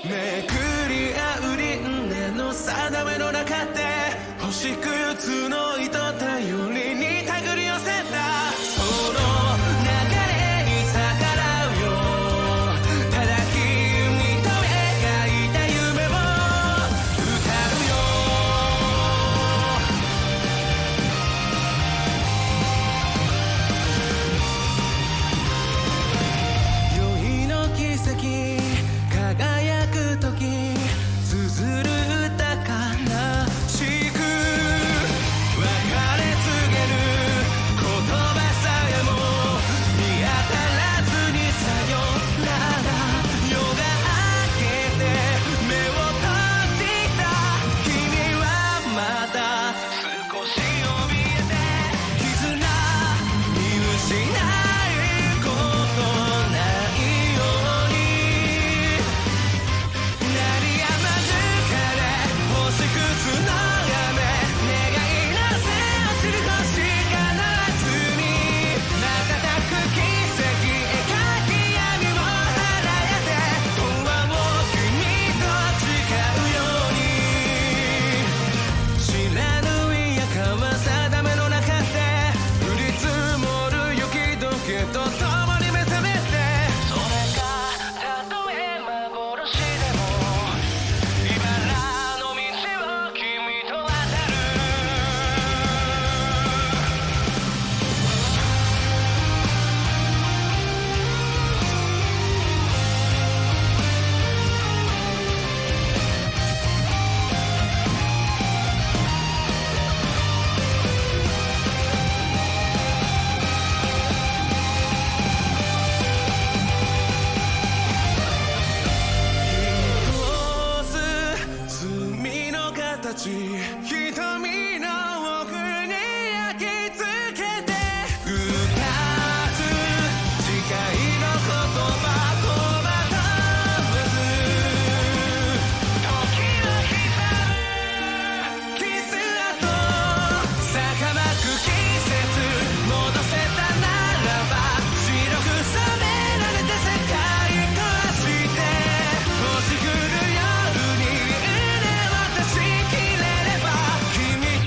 めくり合う輪廻の定めの中で星屑の糸頼りに手繰り寄せたその流れに逆らうよただ君と描いた夢を歌うよ宵の奇跡輝く時綴る歌悲しく別れ告げる言葉さえも見当たらずにさよなら夜が明けて目を閉じた君はまだ少し怯えて絆見失うことないように鳴り止まぬ彼星屑の雨願いのせ落ちる星がならずに瞬く奇跡描き闇を払えて永遠を君と誓うように知らぬ嫌かは定めの中で降り積もる雪解けと共に目覚めてそれがたとえ幻でも茨の道を君と渡る罪の形瞳の奥に焼き付けて二つ誓いの言葉とまとわず時は刻むキス跡儚く季節戻せたならば白く染められて世界として星降る夜に腕渡しきれれば君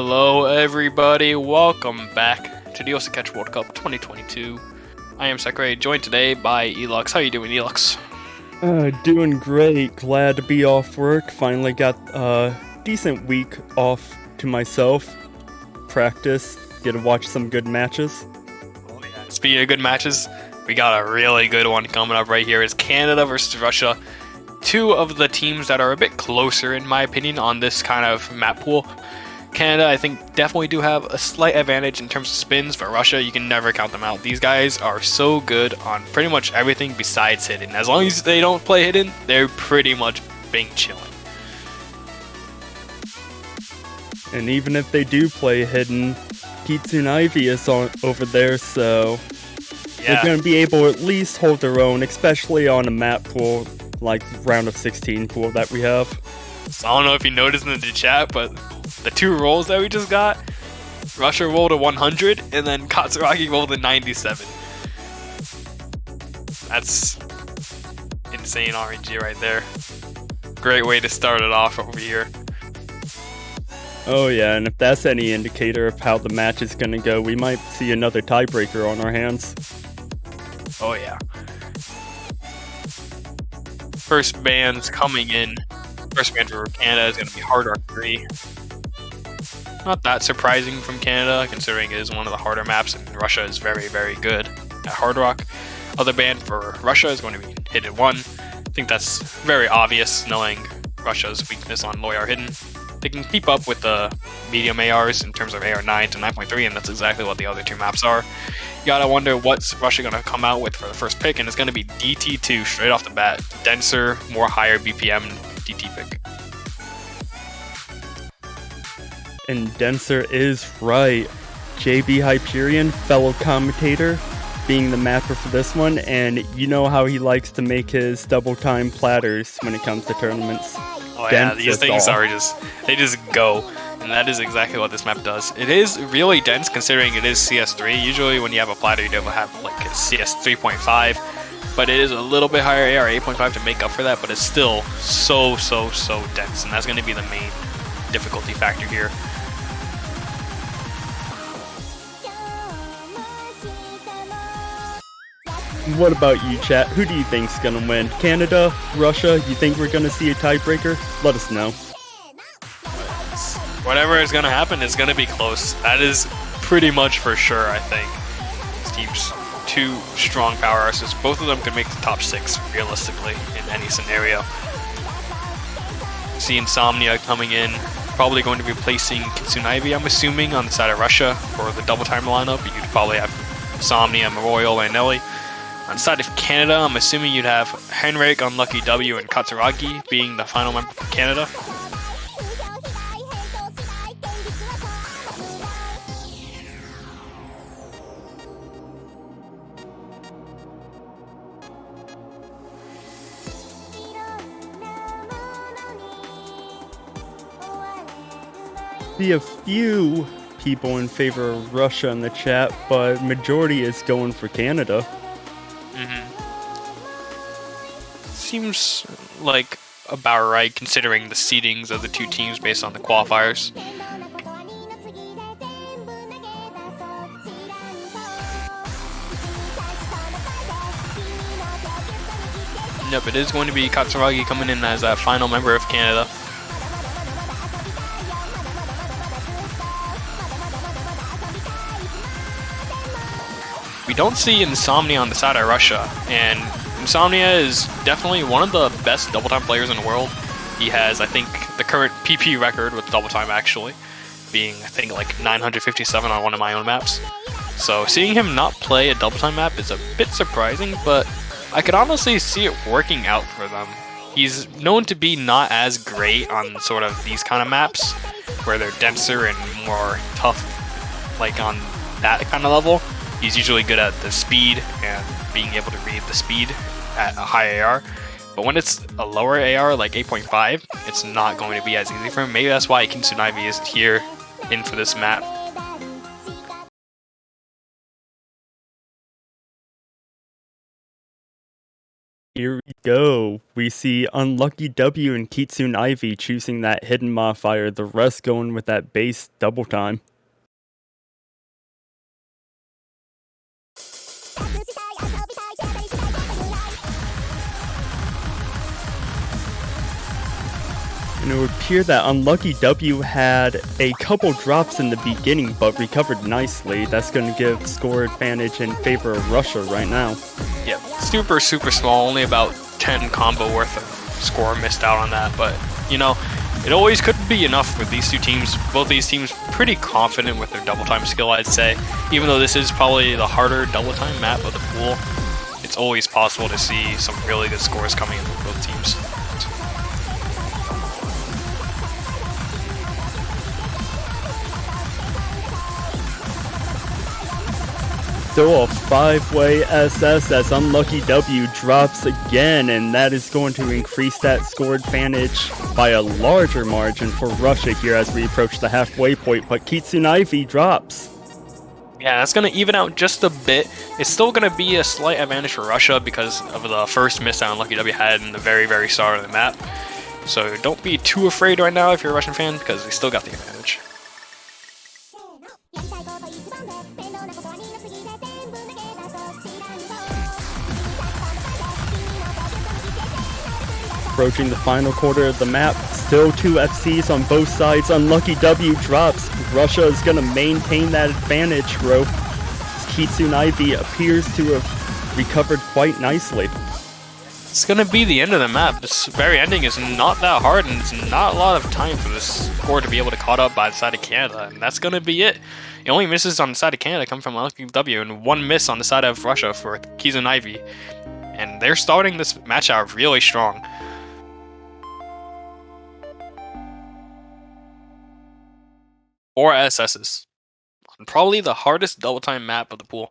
Hello everybody, welcome back to the Osaka Catch World Cup 2022. I am Sakurai, joined today by Elux. How you doing, Elux? Doing great. Glad to be off work. Finally got a decent week off to myself. Practice, get to watch some good matches. Oh yeah. Speaking of good matches, we got a really good one coming up right here. It's Canada versus Russia. Two of the teams that are a bit closer, in my opinion, on this kind of map pool. Canada, I think, definitely do have a slight advantage in terms of spins, but Russia, you can never count them out. These guys are so good on pretty much everything besides hidden. As long as they don't play hidden, they're pretty much being chilling. And even if they do play hidden, Kitsunaivi is over there, so Yeah. they're going to be able to at least hold their own, especially on a map pool like round of 16 pool that we have. So I don't know if you noticed in the chat, but the two rolls that we just got, Russia rolled a 100, and then Katsuragi rolled a 97. That's insane RNG right there. Great way to start it off over here. Oh yeah, and if that's any indicator of how the match is going to go, we might see another tiebreaker on our hands. Oh yeah. First bands coming in. First band for Canada is going to be Hard Rock 3. Not that surprising from Canada, considering it is one of the harder maps, and Russia is very, very good at Hard Rock. Other band for Russia is going to be Hidden 1. I think that's very obvious, knowing Russia's weakness on low AR Hidden. They can keep up with the medium ARs in terms of AR 9 to 9.3, and that's exactly what the other two maps are. You gotta wonder what's Russia gonna come out with for the first pick, and it's gonna be DT2 straight off the bat. Denser, more higher BPM DT pick. And Denser is right. JB Hyperion, fellow commentator, being the mapper for this one, and you know how he likes to make his double time platters when it comes to tournaments. Oh yeah, these things are they just go, and that is exactly what this map does. It is really dense considering it is CS3. Usually when you have a platter, you don't have like a CS 3.5, but it is a little bit higher AR 8.5 to make up for that, but it's still so dense, and that's going to be the main difficulty factor here. What about you, chat? Who do you think's gonna win? Canada? Russia? You think we're gonna see a tiebreaker? Let us know. Whatever is going to happen is going to be close. That is pretty much for sure, I think. These teams, two strong power arses. Both of them could make the top 6 realistically in any scenario. See Insomnia coming in, probably going to be replacing Kitsunaivi, I'm assuming, on the side of Russia for the double time lineup. You'd probably have Insomnia, Royal, and Nelly. On the side of Canada, I'm assuming you'd have Henrik, Unlucky W, and Katsuragi being the final member for Canada. See a few people in favor of Russia in the chat, but majority is going for Canada. Seems like about right considering the seedings of the two teams based on the qualifiers. Yep, it is going to be Katsuragi coming in as a final member of Canada. We don't see Insomnia on the side of Russia, and Insomnia is definitely one of the best double time players in the world. He has, I think, the current PP record with double time actually, being I think like 957 on one of my own maps. So seeing him not play a double time map is a bit surprising, but I could honestly see it working out for them. He's known to be not as great on sort of these kind of maps, where they're denser and more tough, like on that kind of level. He's usually good at the speed and being able to read the speed at a high AR. But when it's a lower AR, like 8.5, it's not going to be as easy for him. Maybe that's why Kitsunaivi is here in for this map. Here we go. We see Unlucky W and Kitsune Ivy choosing that hidden modifier, the rest going with that base double time. And it would appear that Unlucky W had a couple drops in the beginning, but recovered nicely. That's going to give score advantage in favor of Russia right now. Yep, super small, only about 10 combo worth of score missed out on that, but you know, it always could be enough with these two teams. Both these teams pretty confident with their double time skill, I'd say. Even though this is probably the harder double time map of the pool, it's always possible to see some really good scores coming in from both teams. Still a 5-way SS as Unlucky W drops again, and that is going to increase that score advantage by a larger margin for Russia here as we approach the halfway point, but Kitsune Ivy drops. Yeah, that's going to even out just a bit. It's still going to be a slight advantage for Russia because of the first miss that Unlucky W had in the very start of the map. So don't be too afraid right now if you're a Russian fan, because they still got the advantage. Approaching the final quarter of the map, still 2 FCs on both sides. Unlucky W drops. Russia is going to maintain that advantage, bro. Kitsune Ivy appears to have recovered quite nicely. It's going to be the end of the map. This very ending is not that hard, and it's not a lot of time for this score to be able to caught up by the side of Canada, and that's going to be it. The only misses on the side of Canada come from Unlucky W, and 1 miss on the side of Russia for Kitsune Ivy. And they're starting this match out really strong. Or SSs. On probably the hardest double time map of the pool.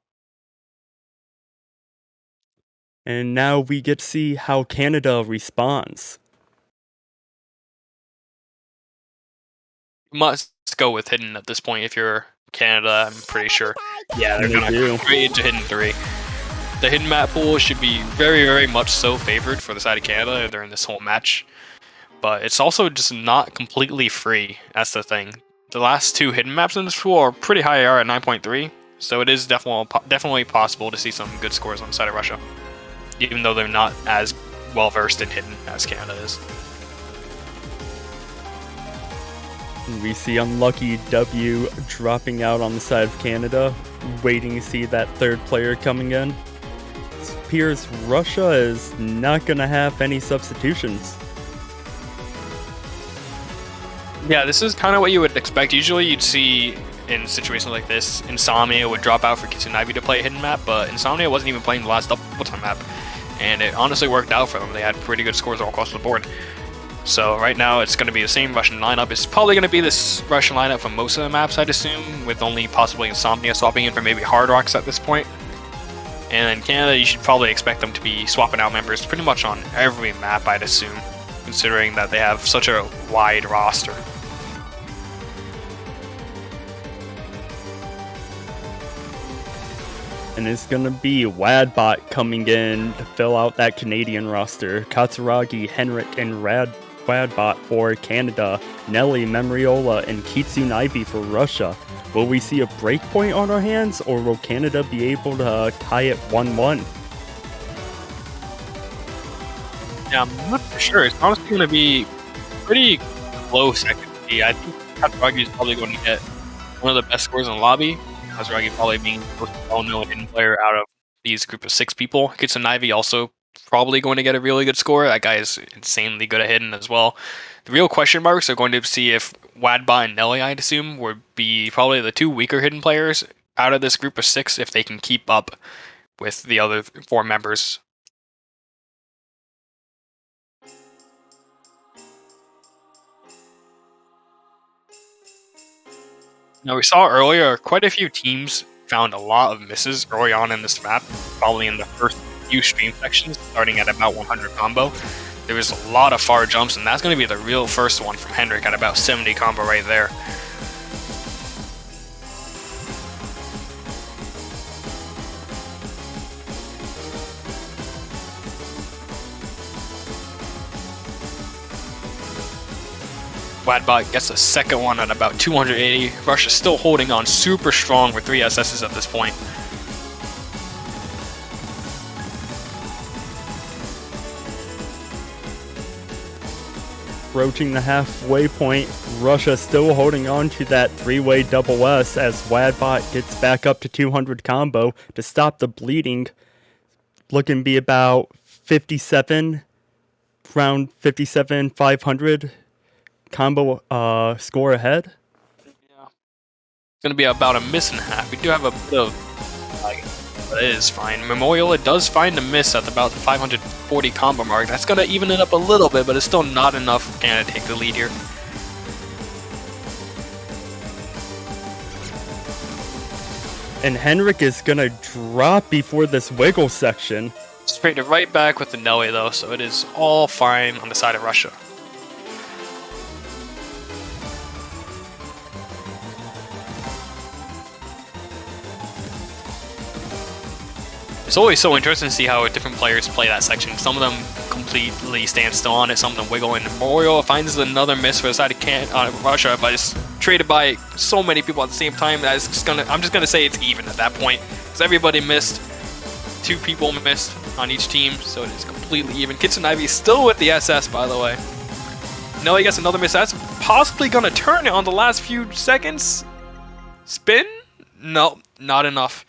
And now we get to see how Canada responds. You must go with hidden at this point if you're Canada, I'm pretty sure. Yeah, they're going to go straight into hidden 3. The hidden map pool should be very much so favored for the side of Canada during this whole match. But it's also just not completely free. That's the thing. The last 2 hidden maps in this pool are pretty high AR at 9.3, so it is definitely possible to see some good scores on the side of Russia, even though they're not as well versed in hidden as Canada is. We see Unlucky W dropping out on the side of Canada, waiting to see that 3rd player coming in. It appears Russia is not going to have any substitutions. Yeah, this is kind of what you would expect. Usually you'd see in situations like this, Insomnia would drop out for Kitsune Ivy to play a hidden map, but Insomnia wasn't even playing the last double time map, and it honestly worked out for them. They had pretty good scores all across the board. So right now it's going to be the same Russian lineup. It's probably going to be this Russian lineup for most of the maps, I'd assume, with only possibly Insomnia swapping in for maybe Hard Rocks at this point. And in Canada, you should probably expect them to be swapping out members pretty much on every map, I'd assume, considering that they have such a wide roster. And it's going to be Wadbot coming in to fill out that Canadian roster. Katsuragi, Henrik, and Wadbot for Canada. Nelly, Memriola, and Kitsune Ivy for Russia. Will we see a breakpoint on our hands, or will Canada be able to tie it 1-1? Yeah, I'm not for sure. It's honestly going to be pretty close, I can see. I think Katsuragi is probably going to get one of the best scores in the lobby. Katsuragi probably being the most well-known hidden player out of these group of 6 people. Kitsune Ivy also probably going to get a really good score. That guy is insanely good at hidden as well. The real question marks are going to see if Wadbot and Nelly, I'd assume, would be probably the 2 weaker hidden players out of this group of 6 if they can keep up with the other 4 members. Now, we saw earlier quite a few teams found a lot of misses early on in this map, probably in the first few stream sections, starting at about 100 combo. There was a lot of far jumps, and that's going to be the real first one from Henrik at about 70 combo right there. Wadbot gets a second one at about 280. Russia still holding on super strong with 3 SSs at this point. Approaching the halfway point, Russia still holding on to that 3-way double S as Wadbot gets back up to 200 combo to stop the bleeding. Looking to be about 57, around 57, 500 combo score ahead. Yeah. It's going to be about a miss and a half. We do have a bit of, but it is fine. Memorial, it does find a miss at about the 540 combo mark. That's going to even it up a little bit, but it's still not enough for Canada to take the lead here. And Henrik is going to drop before this wiggle section. Straight right back with the Nelly though, so it is all fine on the side of Russia. It's always so interesting to see how different players play that section. Some of them completely stand still on it, some of them wiggle, and Memorial finds another miss for the side of Russia, but it's traded by so many people at the same time that I'm just gonna say it's even at that point, because everybody missed. 2 people missed on each team, so it is completely even. Kitsun Ivy still with the SS, by the way. Nelly gets another miss. That's possibly gonna turn it on the last few seconds. Spin? No, not enough.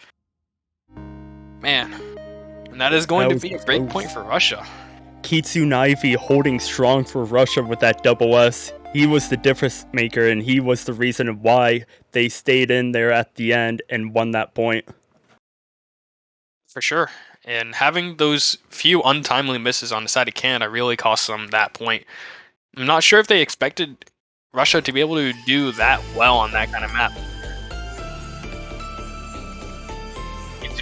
Man, and that is going to be a break point for Russia. Kitsun Ivy holding strong for Russia with that double S. He was the difference maker, and he was the reason why they stayed in there at the end and won that point. For sure. And having those few untimely misses on the side of Canada really cost them that point. I'm not sure if they expected Russia to be able to do that well on that kind of map.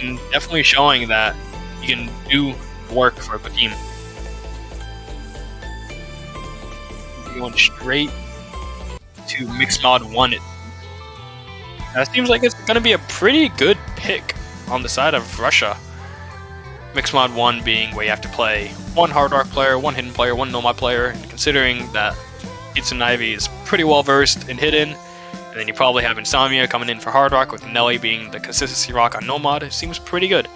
It's definitely showing that you can do work for the team. Going straight to Mixed Mod 1. Now it seems like it's going to be a pretty good pick on the side of Russia. Mixed Mod 1 being where you have to play 1 Hard Rock player, 1 Hidden player, 1 Nomad player, and considering that Kitsun Ivy is pretty well versed in Hidden, and then you probably have Insomnia coming in for Hard Rock with Nelly being the consistency rock on Nomad, it seems pretty good.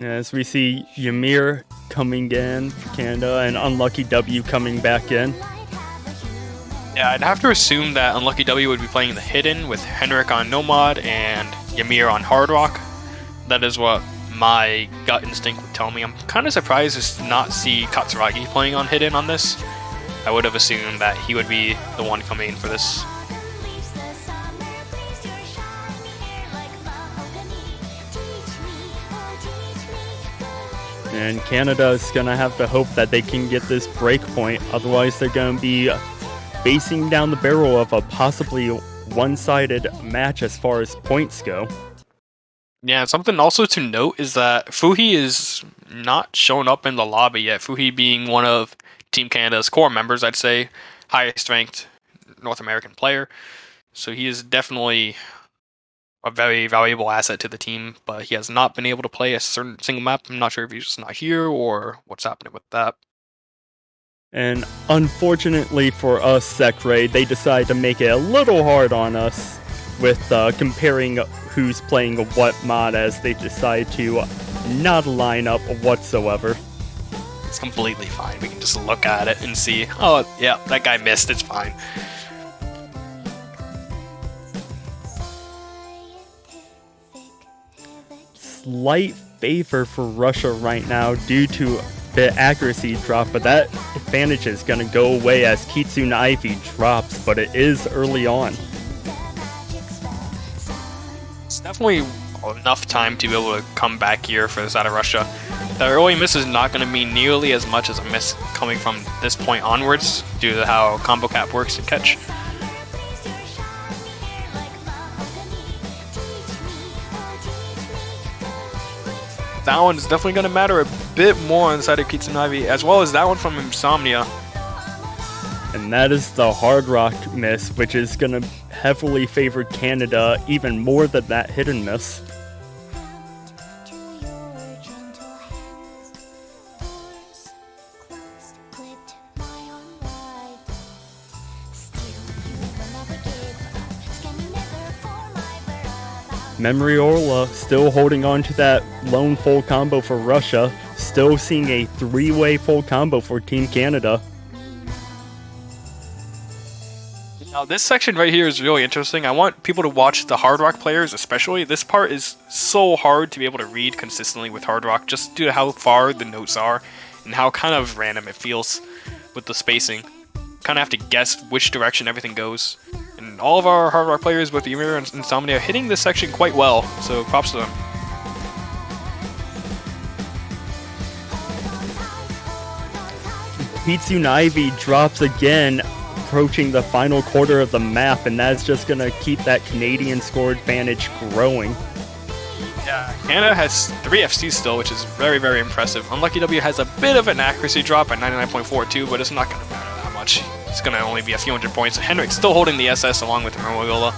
As we see Ymir coming in for Canada and Unlucky W coming back in. Yeah, I'd have to assume that Unlucky W would be playing the Hidden with Henrik on Nomad and Ymir on Hard Rock. That is what my gut instinct would tell me. I'm kind of surprised to not see Katsuragi playing on Hidden on this. I would have assumed that he would be the one coming in for this. And Canada is going to have to hope that they can get this break point. Otherwise, they're going to be facing down the barrel of a possibly one-sided match as far as points go. Yeah, something also to note is that Fuhi is not shown up in the lobby yet. Fuhi being one of Team Canada's core members, I'd say, highest ranked North American player. So he is definitely a very valuable asset to the team, but he has not been able to play a certain single map. I'm not sure if he's just not here or what's happening with that. And unfortunately for us, Sekray, they decided to make it a little hard on us with comparing who's playing what mod, as they decide to not line up whatsoever. It's completely fine. We can just look at it and see, oh yeah, that guy missed, it's fine. Slight favor for Russia right now due to the accuracy drop, but that advantage is going to go away as Kitsun Ivy drops, but it is early on. It's definitely enough time to be able to come back here for the side of Russia. The early miss is not going to mean nearly as much as a miss coming from this point onwards due to how combo cap works in catch. That one is definitely going to matter a bit more on the side of Kitsun Ivy, as well as that one from Insomnia. And that is the Hard Rock miss, which is going to heavily favor Canada even more than that Hidden miss. Memriola still holding on to that lone full combo for Russia. Still seeing a 3-way full combo for Team Canada. Now this section right here is really interesting. I want people to watch the Hard Rock players especially. This part is so hard to be able to read consistently with Hard Rock just due to how far the notes are and how kind of random it feels with the spacing. Kind of have to guess which direction everything goes. And all of our Hard Rock players with Ymir and Insomnia are hitting this section quite well, so props to them. Kitsune Ivy drops again, approaching the final quarter of the map, and that's just going to keep that Canadian score advantage growing. Yeah, Canada has 3 FCs still, which is very, very impressive. Unlucky W has a bit of an accuracy drop at 99.42, but it's not going to matter that much. It's going to only be a few hundred points. Henrik's still holding the SS along with Romoyola.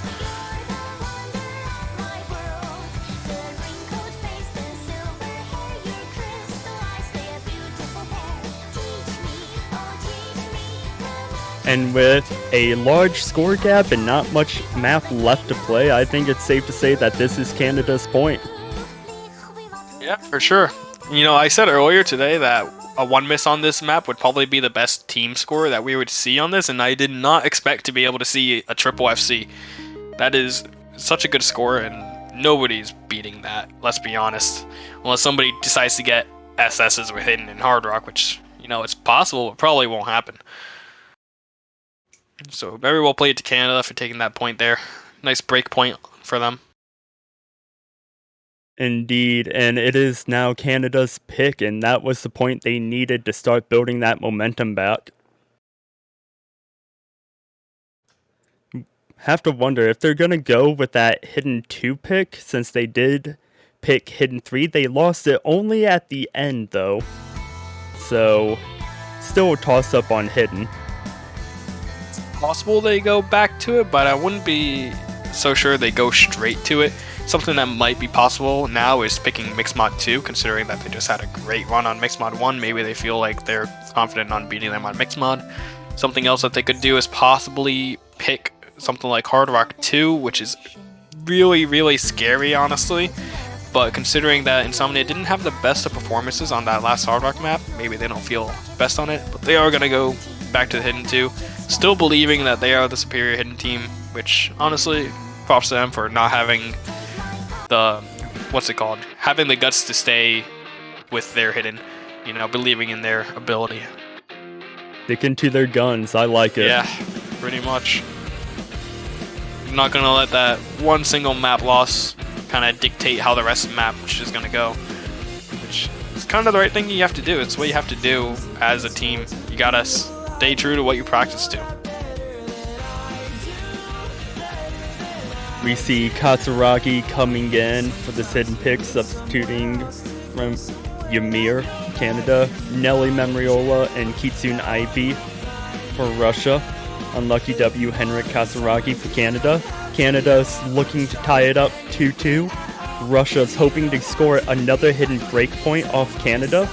And with a large score gap and not much map left to play, I think it's safe to say that this is Canada's point. Yeah, for sure. You know, I said earlier today that a 1 miss on this map would probably be the best team score that we would see on this, and I did not expect to be able to see a triple FC. That is such a good score, and nobody's beating that, let's be honest. Unless somebody decides to get SSs with Hidden and Hard Rock, which, you know, it's possible, but probably won't happen. So, very well played to Canada for taking that point there. Nice break point for them. Indeed, and it is now Canada's pick, and that was the point they needed to start building that momentum back. Have to wonder if they're going to go with that Hidden 2 pick, since they did pick Hidden 3. They lost it only at the end, though. So, still a toss-up on Hidden. Possible they go back to it, but I wouldn't be so sure they go straight to it. Something that might be possible now is picking Mixed Mod 2, considering that they just had a great run on Mixed Mod 1. Maybe they feel like they're confident on beating them on Mixed Mod. Something else that they could do is possibly pick something like Hard Rock 2, which is really, really scary, honestly. But considering that Insomnia didn't have the best of performances on that last Hard Rock map, maybe they don't feel best on it, but they are going to go back to the Hidden 2. Still believing that they are the superior Hidden team, which honestly, props to them for not having the, having the guts to stay with their Hidden, you know, believing in their ability. Sticking to their guns, I like it. Yeah, pretty much. I'm not gonna let that one single map loss kind of dictate how the rest of the map is gonna go, which is kind of the right thing you have to do. It's what you have to do as a team. You gotta stay true to what you practice to. We see Katsuragi coming in for this Hidden pick, substituting from Ymir, Canada, Nelly Memriola, and Kitsune Ivy for Russia. Unlucky W, Henrik Katsuragi for Canada. Canada's looking to tie it up 2-2. Russia's hoping to score another Hidden breakpoint off Canada.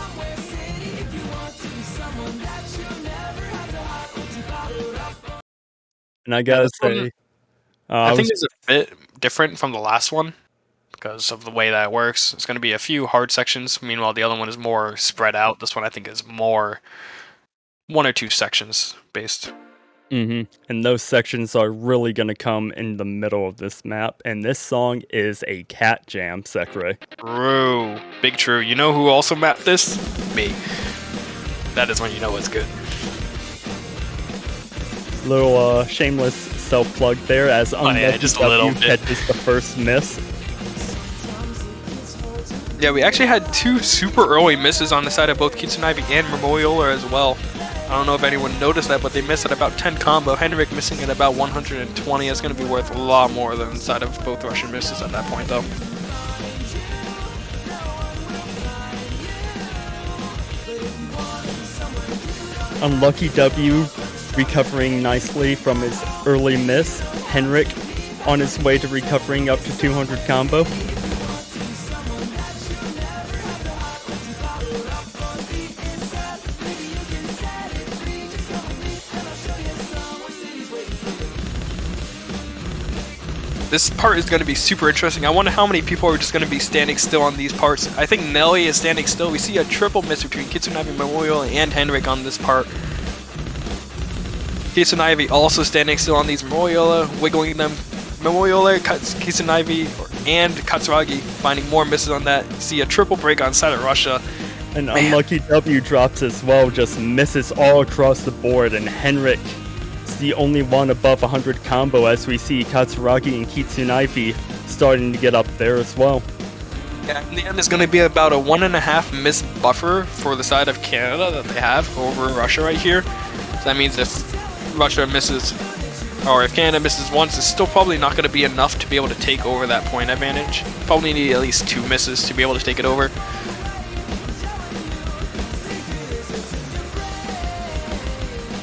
And I gotta say, I think it's a bit different from the last one because of the way that it works. It's going to be a few hard sections. Meanwhile, the other one is more spread out. This one I think is more 1 or 2 sections based. And those sections are really going to come in the middle of this map. And this song is a cat jam, Sekre. True. Big true. You know who also mapped this? Me. That is when you know it's good. Little shameless self-plug there, as Unlucky just a little W catches the first miss. Yeah, we actually had 2 super early misses on the side of both Kitsune Ivy and Momoyola as well. I don't know if anyone noticed that, but they missed at about 10 combo. Henrik missing at about 120. It's going to be worth a lot more than the side of both Russian misses at that point, though. Unlucky W recovering nicely from his early miss. Henrik on his way to recovering up to 200 combo. This part is going to be super interesting. I wonder how many people are just going to be standing still on these parts. I think Nelly is standing still. We see a triple miss between Kitsunavi, Memorial, and Henrik on this part. Kitsunavi also standing still on these Memorial, wiggling them. Memorial cuts Kitsunavi and Katsuragi, finding more misses on that. See a triple break on side of Russia. An unlucky W drops as well, just misses all across the board, and Henrik is the only one above 100 combo as we see Katsuragi and Kitsunavi starting to get up there as well. Yeah, in the end, it's going to be about a 1.5 miss buffer for the side of Canada that they have over Russia right here. So that means if Russia misses, or if Canada misses once, it's still probably not going to be enough to be able to take over that point advantage. Probably need at least 2 misses to be able to take it over.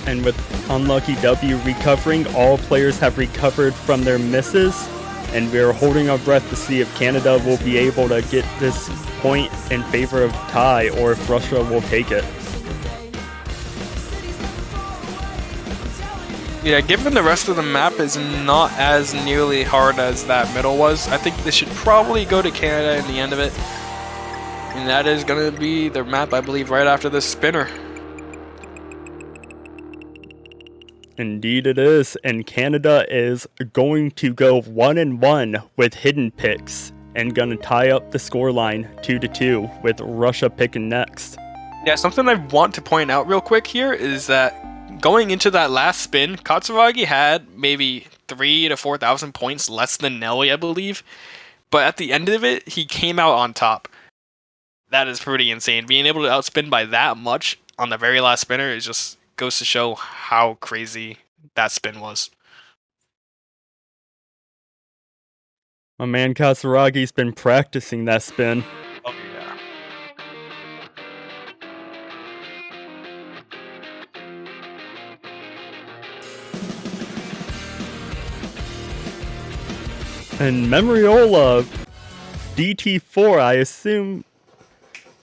And with unlucky W recovering, all players have recovered from their misses, and we are holding our breath to see if Canada will be able to get this point in favor of tie, or if Russia will take it. Yeah, given the rest of the map is not as nearly hard as that middle was, I think this should probably go to Canada in the end of it. And that is going to be the map, I believe, right after this spinner. Indeed it is, and Canada is going to go 1-1 with hidden picks and gonna tie up the scoreline 2-2 with Russia picking next. Yeah, something I want to point out real quick here is that going into that last spin, Katsuragi had maybe 3,000 to 4,000 points less than Nelly, I believe. But at the end of it, he came out on top. That is pretty insane. Being able to outspin by that much on the very last spinner is just goes to show how crazy that spin was. My man Katsuragi's been practicing that spin. Oh yeah. And Memoriola DT4, I assume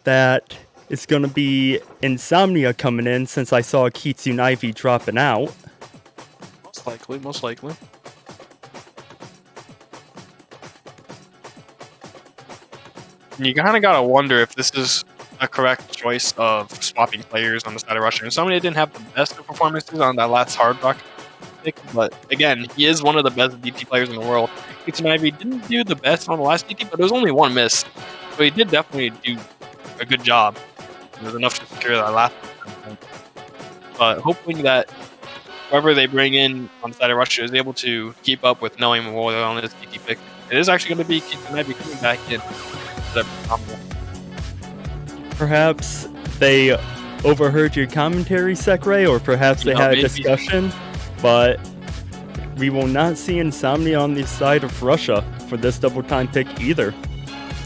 that it's going to be Insomnia coming in since I saw Kitsunavi dropping out. Most likely, most likely. You kind of gotta wonder if this is a correct choice of swapping players on the side of Russia. Insomnia didn't have the best of performances on that last Hard Rock pick, but again, he is one of the best DT players in the world. Kitsunavi didn't do the best on the last DT, but it was only 1 miss. So he did definitely do a good job. It was enough to secure that last one. But hoping that whoever they bring in on the side of Russia is able to keep up with knowing Memorial on this DT pick. It is actually going to be Kitsunavi coming back in. Perhaps they overheard your commentary, Sekre, or perhaps they had a discussion, but we will not see Insomnia on the side of Russia for this double time pick either.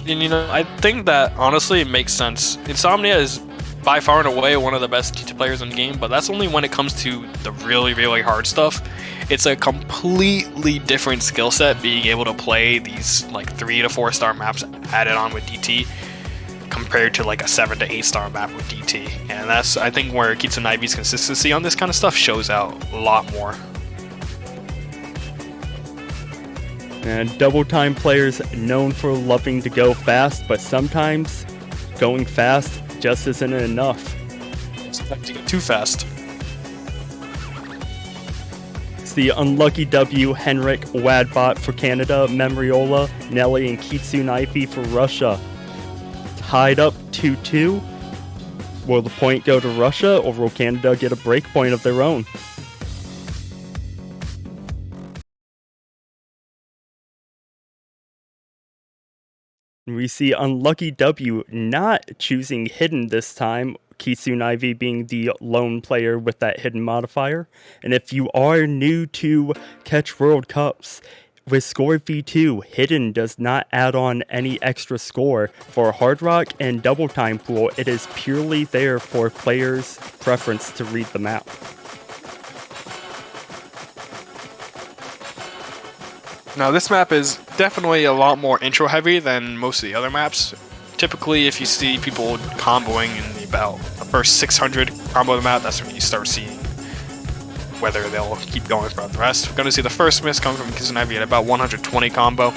And I think that honestly it makes sense. Insomnia is by far and away one of the best DT players in the game, but that's only when it comes to the really, really hard stuff. It's a completely different skill set being able to play these like 3 to 4 star maps added on with DT compared to like a 7 to 8 star map with DT. And that's, I think, where Kitsunavi's consistency on this kind of stuff shows out a lot more. And double time players known for loving to go fast, but sometimes going fast just isn't enough. Sometimes you get too fast. It's the unlucky W, Henrik, Wadbot for Canada, Memoriola, Nelly, and Kitsunavi for Russia. Tied up 2-2. Will the point go to Russia, or will Canada get a break point of their own? We see unlucky W not choosing hidden this time, Kitsunavi being the lone player with that hidden modifier. And if you are new to Catch World Cups, with Score V2, hidden does not add on any extra score. For Hard Rock and Double Time Pool, it is purely there for players' preference to read the map. Now this map is definitely a lot more intro heavy than most of the other maps. Typically if you see people comboing in about the first 600 combo of the map, that's when you start seeing whether they'll keep going throughout the rest. We're going to see the first miss come from Kusunavi at about 120 combo.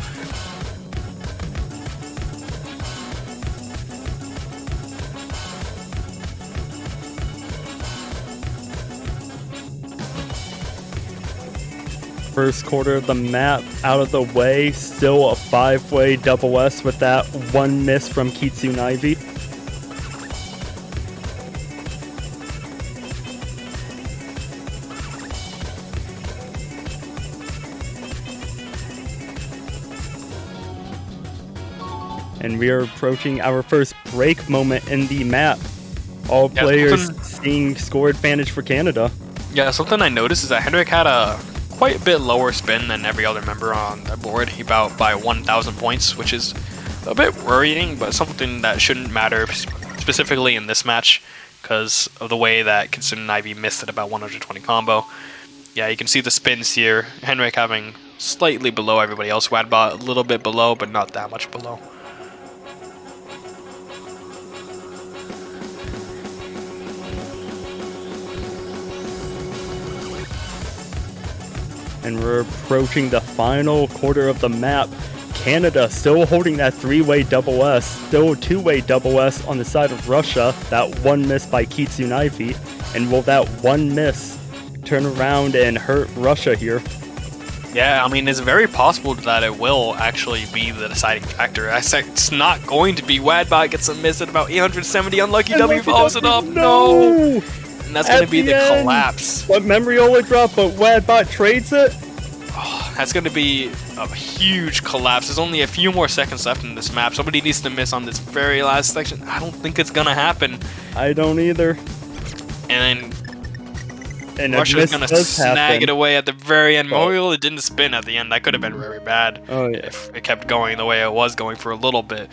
First quarter of the map out of the way, still a 5-way double S with that one miss from Kitsunaivi. And we are approaching our first break moment in the map. All players seeing score advantage for Canada. Yeah, something I noticed is that Henrik had a quite a bit lower spin than every other member on the board. He about by 1,000 points, which is a bit worrying, but something that shouldn't matter specifically in this match because of the way that Kusunavi missed at about 120 combo. Yeah, you can see the spins here. Henrik having slightly below everybody else. Wadbot a little bit below, but not that much below. And we're approaching the final quarter of the map. Canada still holding that 3-way double S, still a 2-way double S on the side of Russia. That one miss by Kitsunaivi. And will that one miss turn around and hurt Russia here? Yeah, I mean, it's very possible that it will actually be the deciding factor. I said it's not going to be. Wadbot gets a miss at about 870. Unlucky W follows it up. No! And that's going to be the collapse. What Memoriola drop, but Wadbot trades it? Oh, that's going to be a huge collapse. There's only a few more seconds left in this map. Somebody needs to miss on this very last section. I don't think it's going to happen. I don't either. And Russia's going to snag it away at the very end. Memorial, it didn't spin at the end. That could have been very bad if it kept going the way it was going for a little bit.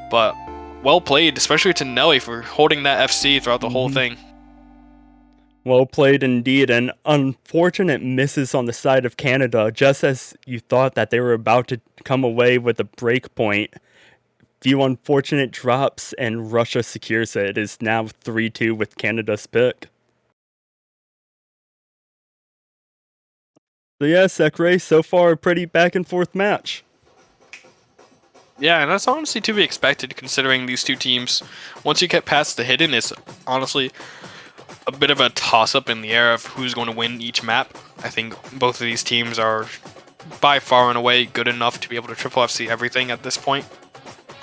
But well played, especially to Nelly for holding that FC throughout the whole thing. Well played indeed, and unfortunate misses on the side of Canada, just as you thought that they were about to come away with a break point. Few unfortunate drops, and Russia secures it. It is now 3-2 with Canada's pick. So yeah, Sekre, so far a pretty back and forth match. Yeah, and that's honestly to be expected considering these two teams, once you get past the hidden, is honestly a bit of a toss-up in the air of who's going to win each map. I think both of these teams are by far and away good enough to be able to triple FC everything at this point.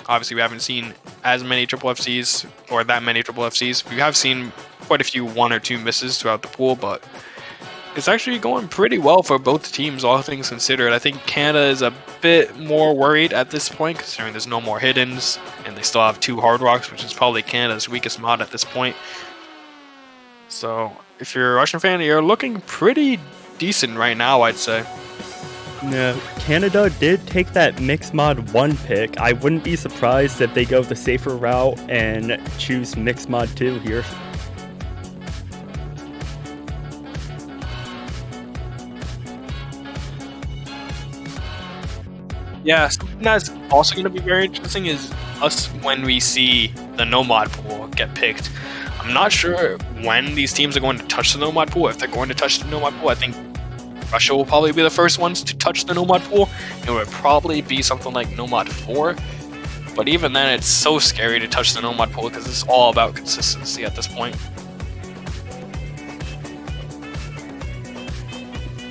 Obviously, we haven't seen as many triple FCs, or that many triple FCs. We have seen quite a few 1 or 2 misses throughout the pool, but it's actually going pretty well for both teams, all things considered. I think Canada is a bit more worried at this point, considering there's no more hiddens, and they still have 2 hard rocks, which is probably Canada's weakest mod at this point. So, if you're a Russian fan, you're looking pretty decent right now, I'd say. Yeah, Canada did take that Mixed Mod 1 pick. I wouldn't be surprised if they go the safer route and choose Mixed Mod 2 here. Yeah, something that's also going to be very interesting is us when we see the no mod pool get picked. I'm not sure when these teams are going to touch the no mod pool. If they're going to touch the no mod pool, I think Russia will probably be the first ones to touch the no mod pool. It would probably be something like no mod 4. But even then, it's so scary to touch the no mod pool because it's all about consistency at this point.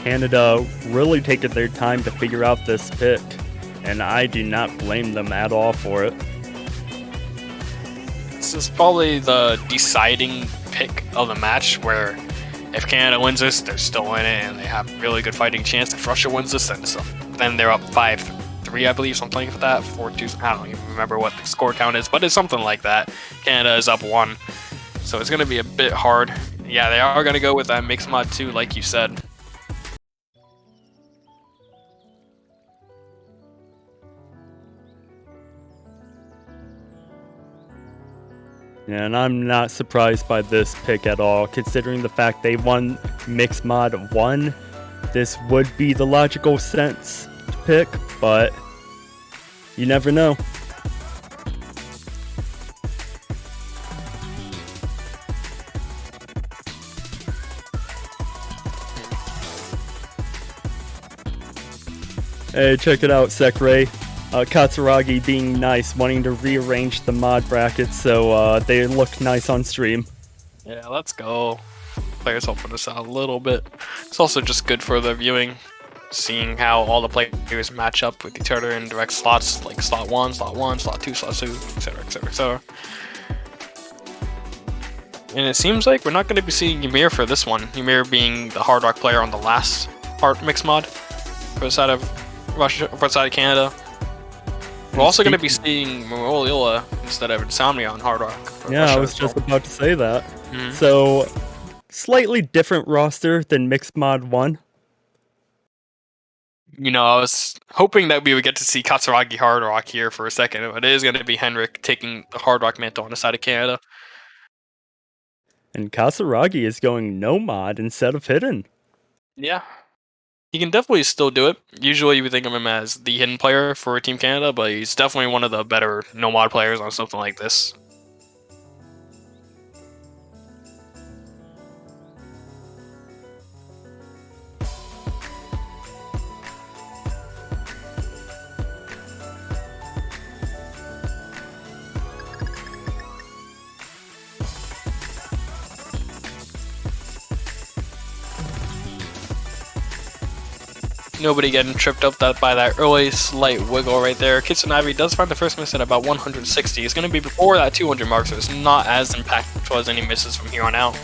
Canada really taking their time to figure out this pick, and I do not blame them at all for it. This is probably the deciding pick of the match, where if Canada wins this, they're still in it and they have a really good fighting chance. If Russia wins this, then they're up 5-3, I believe, something like that. 4-2, I don't even remember what the score count is, but it's something like that. Canada is up 1, so it's going to be a bit hard. Yeah, they are going to go with that Mixed Mod 2, like you said. Yeah, and I'm not surprised by this pick at all, considering the fact they won Mixed Mod 1. This would be the logical sense to pick, but you never know. Hey, check it out, Sekray. Katsuragi being nice, wanting to rearrange the mod brackets so they look nice on stream. Yeah, let's go. Players helping us out a little bit. It's also just good for the viewing, seeing how all the players match up with each other in direct slots, like slot 1, slot 1, slot 2, slot 2, etc, etc, etc. And it seems like we're not going to be seeing Ymir for this one. Ymir being the Hard Rock player on the last mix mod for the side of Russia, for the side of Canada. We're also going to be seeing Morolila instead of Insomnia on Hard Rock. Yeah, Russia I was just about to say that. Mm-hmm. So, slightly different roster than Mixed Mod 1. You know, I was hoping that we would get to see Katsuragi Hard Rock here for a second. It is going to be Henrik taking the Hard Rock mantle on the side of Canada. And Katsuragi is going no mod instead of hidden. Yeah. He can definitely still do it. Usually you would think of him as the hidden player for Team Canada, but he's definitely one of the better no mod players on something like this. Nobody getting tripped up by that early slight wiggle right there. Kitsunabe does find the first miss at about 160. It's going to be before that 200 mark, so it's not as impactful as any misses from here on out.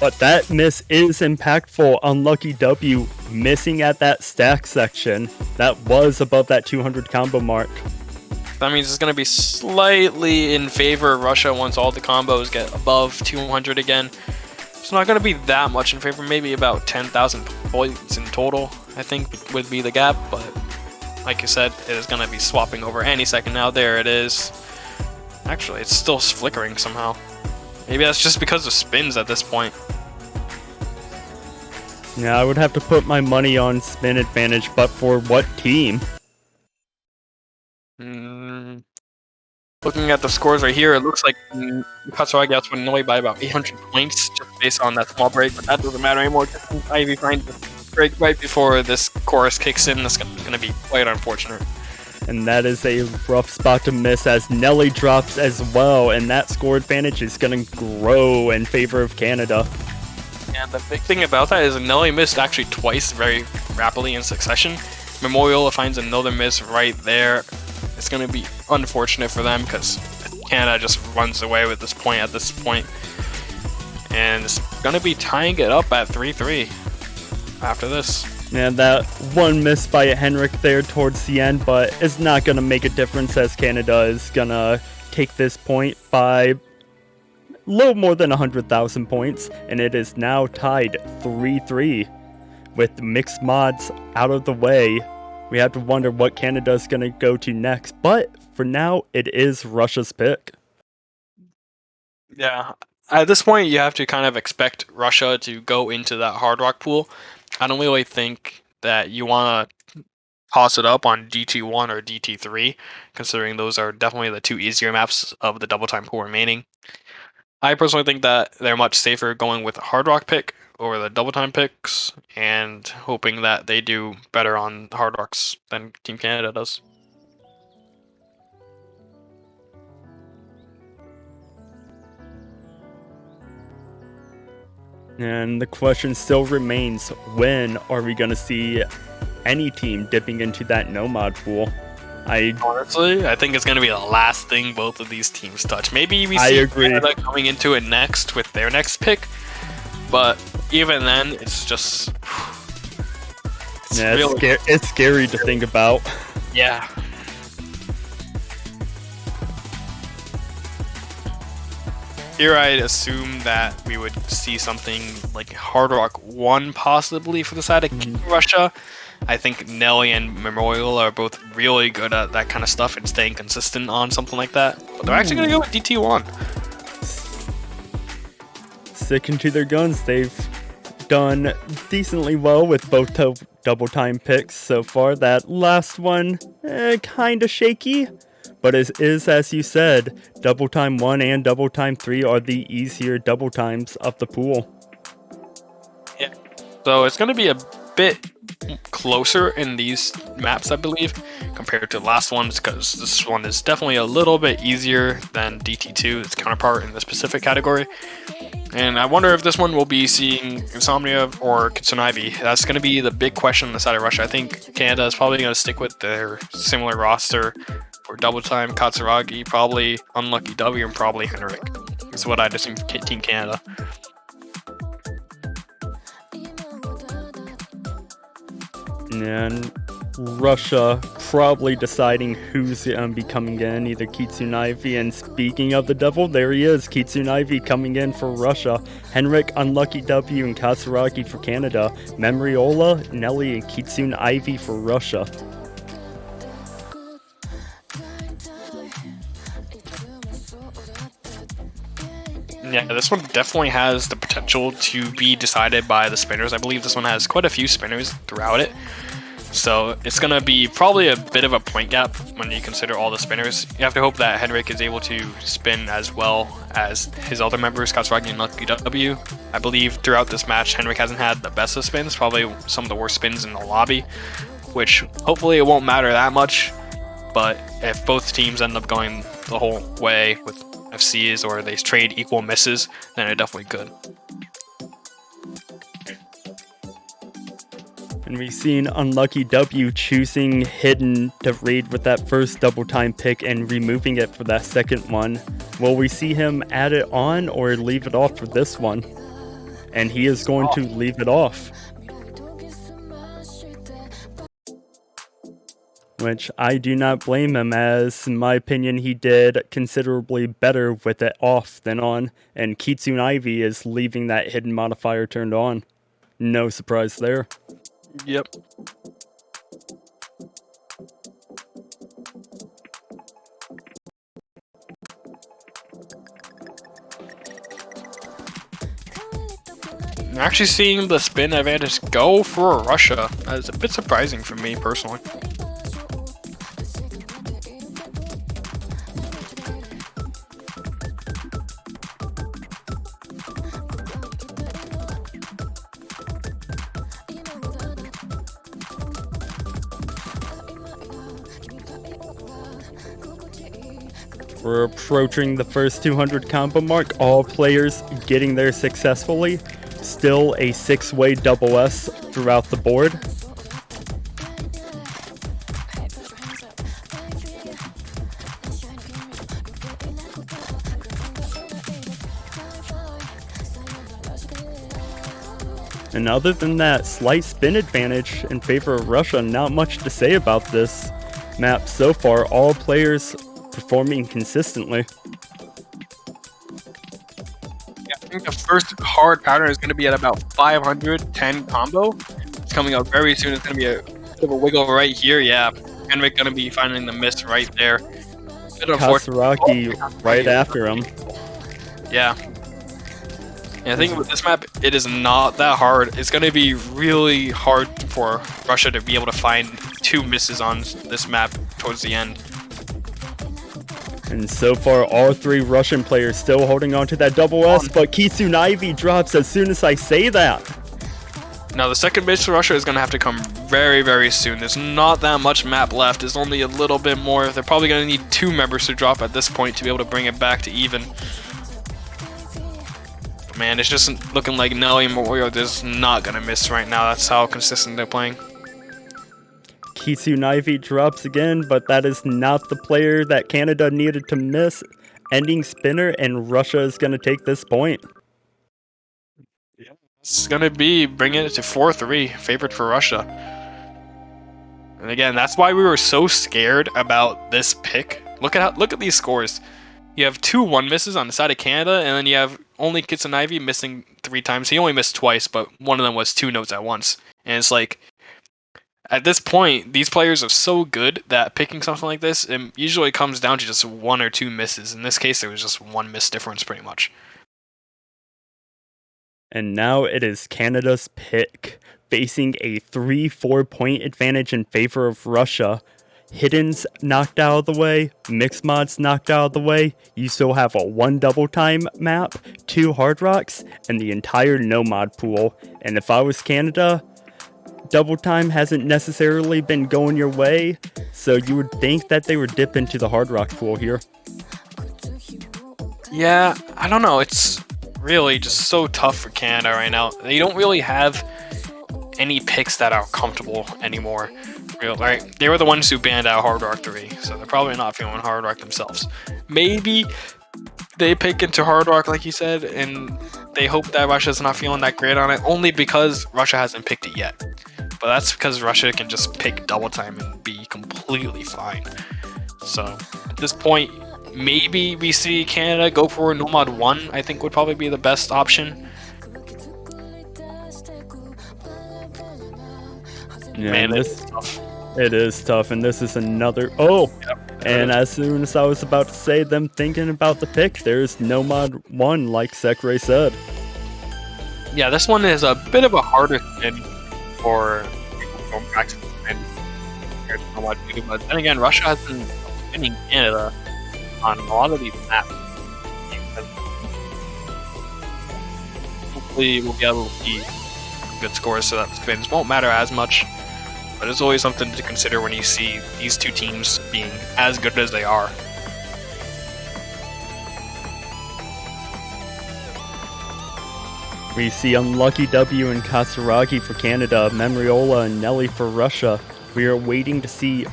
But that miss is impactful. Unlucky W missing at that stack section. That was above that 200 combo mark. That means it's going to be slightly in favor of Russia once all the combos get above 200 again. It's not going to be that much in favor, maybe about 10,000 points in total, I think would be the gap, but like you said, it is going to be swapping over any second now. There it is. Actually, it's still flickering somehow. Maybe that's just because of spins at this point. Yeah, I would have to put my money on spin advantage, but for what team? Looking at the scores right here, it looks like Katsuragi outswing Noi by about 800 points just based on that small break, but that doesn't matter anymore. Ivy finds the break right before this chorus kicks in. That's going to be quite unfortunate. And that is a rough spot to miss as Nelly drops as well, and that score advantage is going to grow in favor of Canada. And the big thing about that is Nelly missed actually twice very rapidly in succession. Memorial finds another miss right there. It's going to be unfortunate for them because Canada just runs away with this point at this point. And it's going to be tying it up at 3-3 after this. And that one miss by Henrik there towards the end, but it's not going to make a difference as Canada is going to take this point by a little more than 100,000 points. And it is now tied 3-3 with mixed mods out of the way. We have to wonder what Canada's going to go to next, but for now, it is Russia's pick. Yeah, at this point, you have to kind of expect Russia to go into that Hard Rock pool. I don't really think that you want to toss it up on DT1 or DT3, considering those are definitely the two easier maps of the double time pool remaining. I personally think that they're much safer going with a Hard Rock pick over the double time picks and hoping that they do better on Hard Rocks than Team Canada does. And the question still remains, when are we going to see any team dipping into that no mod pool? Honestly, I think it's going to be the last thing both of these teams touch. Maybe we I see agree. Canada coming into it next with their next pick, but even then, it's just... Yeah, really, it's scary to think about. yeah. Here I'd assume that we would see something like Hard Rock 1 possibly for the side of Russia. I think Nelly and Memorial are both really good at that kind of stuff and staying consistent on something like that. But they're actually going to go with DT1. Sticking to their guns, they've done decently well with both double time picks so far. That last one, kind of shaky. But it is, as you said, double time 1 and double time 3 are the easier double times of the pool. Yeah. So it's going to be a bit closer in these maps, I believe, compared to the last ones, because this one is definitely a little bit easier than DT2, its counterpart in the specific category. And I wonder if this one will be seeing Insomnia or Kitsune Ivy. That's going to be the big question on the side of Russia. I think Canada is probably going to stick with their similar roster for Double Time, Katsuragi, probably Unlucky W, and probably Henrik. That's what I'd assume for Team Canada. And Russia probably deciding who's going to be coming in, either Kitsune Ivy. And speaking of the devil, there he is, Kitsune Ivy coming in for Russia. Henrik, Unlucky W, and Katsuragi for Canada. Memoriola, Nelly, and Kitsune Ivy for Russia. Yeah, this one definitely has the potential to be decided by the spinners. I believe this one has quite a few spinners throughout it. So it's going to be probably a bit of a point gap when you consider all the spinners. You have to hope that Henrik is able to spin as well as his other members, Katsuragi and Lucky W. I believe throughout this match, Henrik hasn't had the best of spins, probably some of the worst spins in the lobby, which hopefully it won't matter that much. But if both teams end up going the whole way with FCs or they trade equal misses, then it definitely could. And we've seen Unlucky W choosing Hidden to raid with that first double time pick and removing it for that second one. Will we see him add it on or leave it off for this one? And he is going to leave it off. Which I do not blame him, as in my opinion he did considerably better with it off than on. And Kitsune Ivy is leaving that hidden modifier turned on. No surprise there. Yep. I'm actually seeing the spin advantage go for Russia. That's a bit surprising for me personally. We're approaching the first 200 combo mark, all players getting there successfully. Still a 6-way double S throughout the board. And other than that slight spin advantage in favor of Russia, not much to say about this map so far. All players performing consistently. Yeah, I think the first hard pattern is going to be at about 510 combo. It's coming up very soon. It's going to be a bit of a wiggle right here. Yeah, Henrik going to be finding the miss right there. Katsuragi right after him. Yeah. And I think with this map, it is not that hard. It's going to be really hard for Russia to be able to find two misses on this map towards the end. And so far, all three Russian players still holding on to that double S, but Kitsune Ivy drops as soon as I say that. Now, the second miss for Russia is going to have to come very, very soon. There's not that much map left. There's only a little bit more. They're probably going to need two members to drop at this point to be able to bring it back to even. But man, it's just looking like Nelly and Morio is not going to miss right now. That's how consistent they're playing. Kitsune Ivy drops again, but that is not the player that Canada needed to miss. Ending spinner, and Russia is going to take this point. Yeah, it's going to be bringing it to 4-3, favored for Russia. And again, that's why we were so scared about this pick. Look at these scores. You have 2 1 misses on the side of Canada, and then you have only Kitsune Ivy missing 3 times. He only missed twice, but one of them was 2 notes at once. And it's like, at this point, these players are so good that picking something like this, it usually comes down to just 1 or 2 misses. In this case, there was just 1 miss difference pretty much. And now it is Canada's pick, facing a 3-4 point advantage in favor of Russia. Hidden's knocked out of the way, Mixed Mod's knocked out of the way. You still have a 1 double time map, 2 hard rocks, and the entire no mod pool. And if I was Canada, double time hasn't necessarily been going your way, so you would think that they would dip into the Hard Rock pool here. Yeah, I don't know. It's really just so tough for Canada right now. They don't really have any picks that are comfortable anymore. Right? They were the ones who banned out Hard Rock 3, so they're probably not feeling Hard Rock themselves. Maybe they pick into Hard Rock, like you said, and they hope that Russia's not feeling that great on it, only because Russia hasn't picked it yet. But that's because Russia can just pick double time and be completely fine. So at this point, maybe we see Canada go for Nomad 1, I think would probably be the best option. Yeah, Man, it is tough, and this is another... Oh! Yep. And as soon as I was about to say them thinking about the pick, there's Nomad 1, like Sekre said. Yeah, this one is a bit of a harder spin for going back to the spin compared to Nomad 2, but then again, Russia has been winning Canada on a lot of these maps. Hopefully we'll be able to see good scores so that the spins won't matter as much, but it's always something to consider when you see these two teams being as good as they are. We see Unlucky W and Kasaragi for Canada, Memriola and Nelly for Russia. We are waiting to see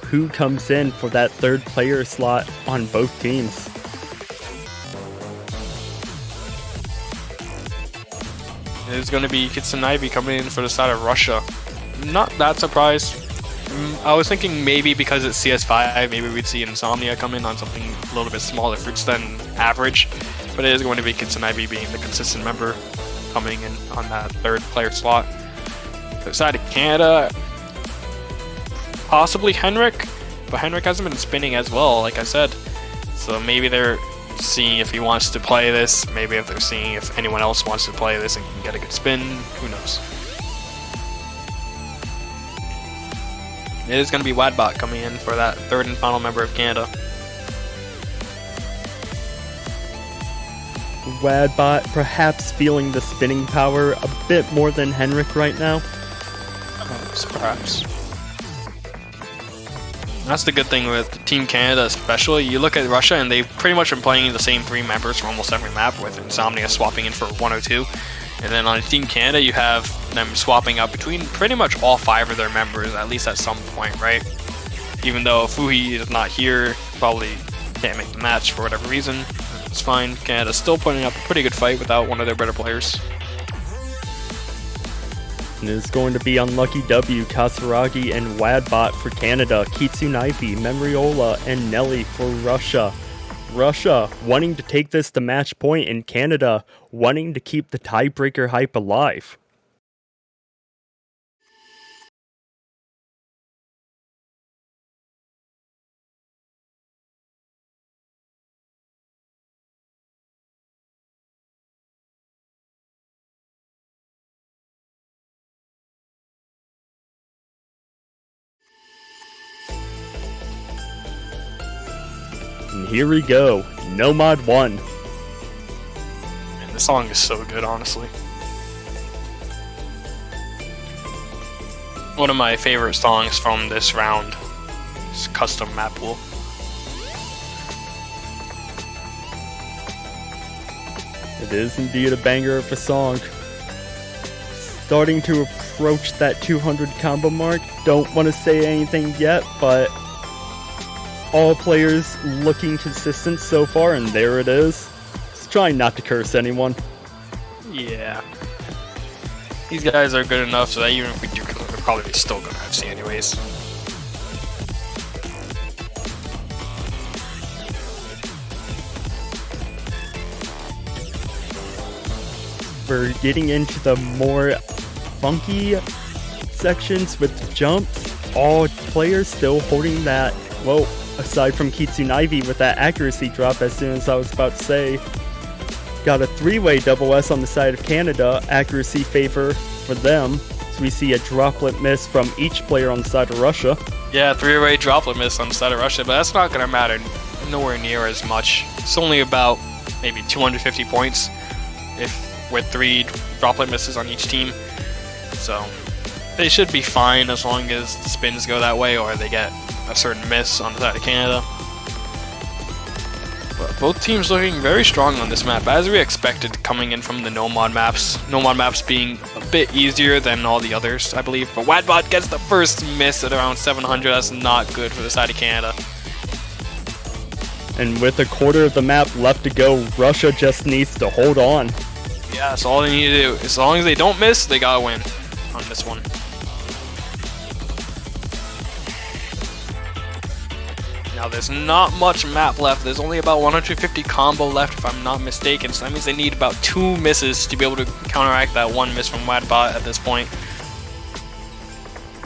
who comes in for that third player slot on both teams. It's going to be Kitsunaibi coming in for the side of Russia. Not that surprised. I was thinking maybe because it's CS5, maybe we'd see Insomnia come in on something a little bit smaller fruits than average. But it is going to be Kitsunaibi being the consistent member coming in on that third player slot. For the side of Canada, possibly Henrik, but Henrik hasn't been spinning as well, like I said. So maybe they're seeing if he wants to play this, maybe if they're seeing if anyone else wants to play this and can get a good spin, who knows. It is going to be Wadbot coming in for that third and final member of Canada. Wadbot perhaps feeling the spinning power a bit more than Henrik right now. Perhaps. That's the good thing with Team Canada especially. You look at Russia and they've pretty much been playing the same three members for almost every map, with Insomnia swapping in for 102. And then on Team Canada you have them swapping out between pretty much all 5 of their members, at least at some point, right? Even though Fuhi is not here, probably can't make the match for whatever reason. It's fine. Canada's still putting up a pretty good fight without one of their better players. And it's going to be Unlucky W, Kasaragi, and Wadbot for Canada, Kitsunaibi, Memriola, and Nelly for Russia. Russia wanting to take this to match point, and Canada wanting to keep the tiebreaker hype alive. And here we go, Nomad 1. Man, this song is so good, honestly. One of my favorite songs from this round is Custom Map Pool. It is indeed a banger of a song. Starting to approach that 200 combo mark. Don't want to say anything yet, but all players looking consistent so far, and there it is. Just trying not to curse anyone. Yeah. These guys are good enough so that even if we do kill them, we're probably still gonna FC anyways. We're getting into the more funky sections with jumps. All players still holding that, well, aside from Kitsunaibi with that accuracy drop as soon as I was about to say. Got a 3-way double S on the side of Canada, accuracy favor for them. So we see a droplet miss from each player on the side of Russia. Yeah, 3-way droplet miss on the side of Russia, but that's not going to matter nowhere near as much. It's only about maybe 250 points if with 3 droplet misses on each team. So they should be fine as long as the spins go that way or they get a certain miss on the side of Canada. But both teams looking very strong on this map, as we expected coming in from the no-mod maps. No-mod maps being a bit easier than all the others, I believe. But Wadbot gets the first miss at around 700. That's not good for the side of Canada. And with a quarter of the map left to go, Russia just needs to hold on. Yeah, that's all they need to do. As long as they don't miss, they gotta win on this one. Now there's not much map left. There's only about 150 combo left if I'm not mistaken. So that means they need about 2 misses to be able to counteract that 1 miss from Wadbot at this point.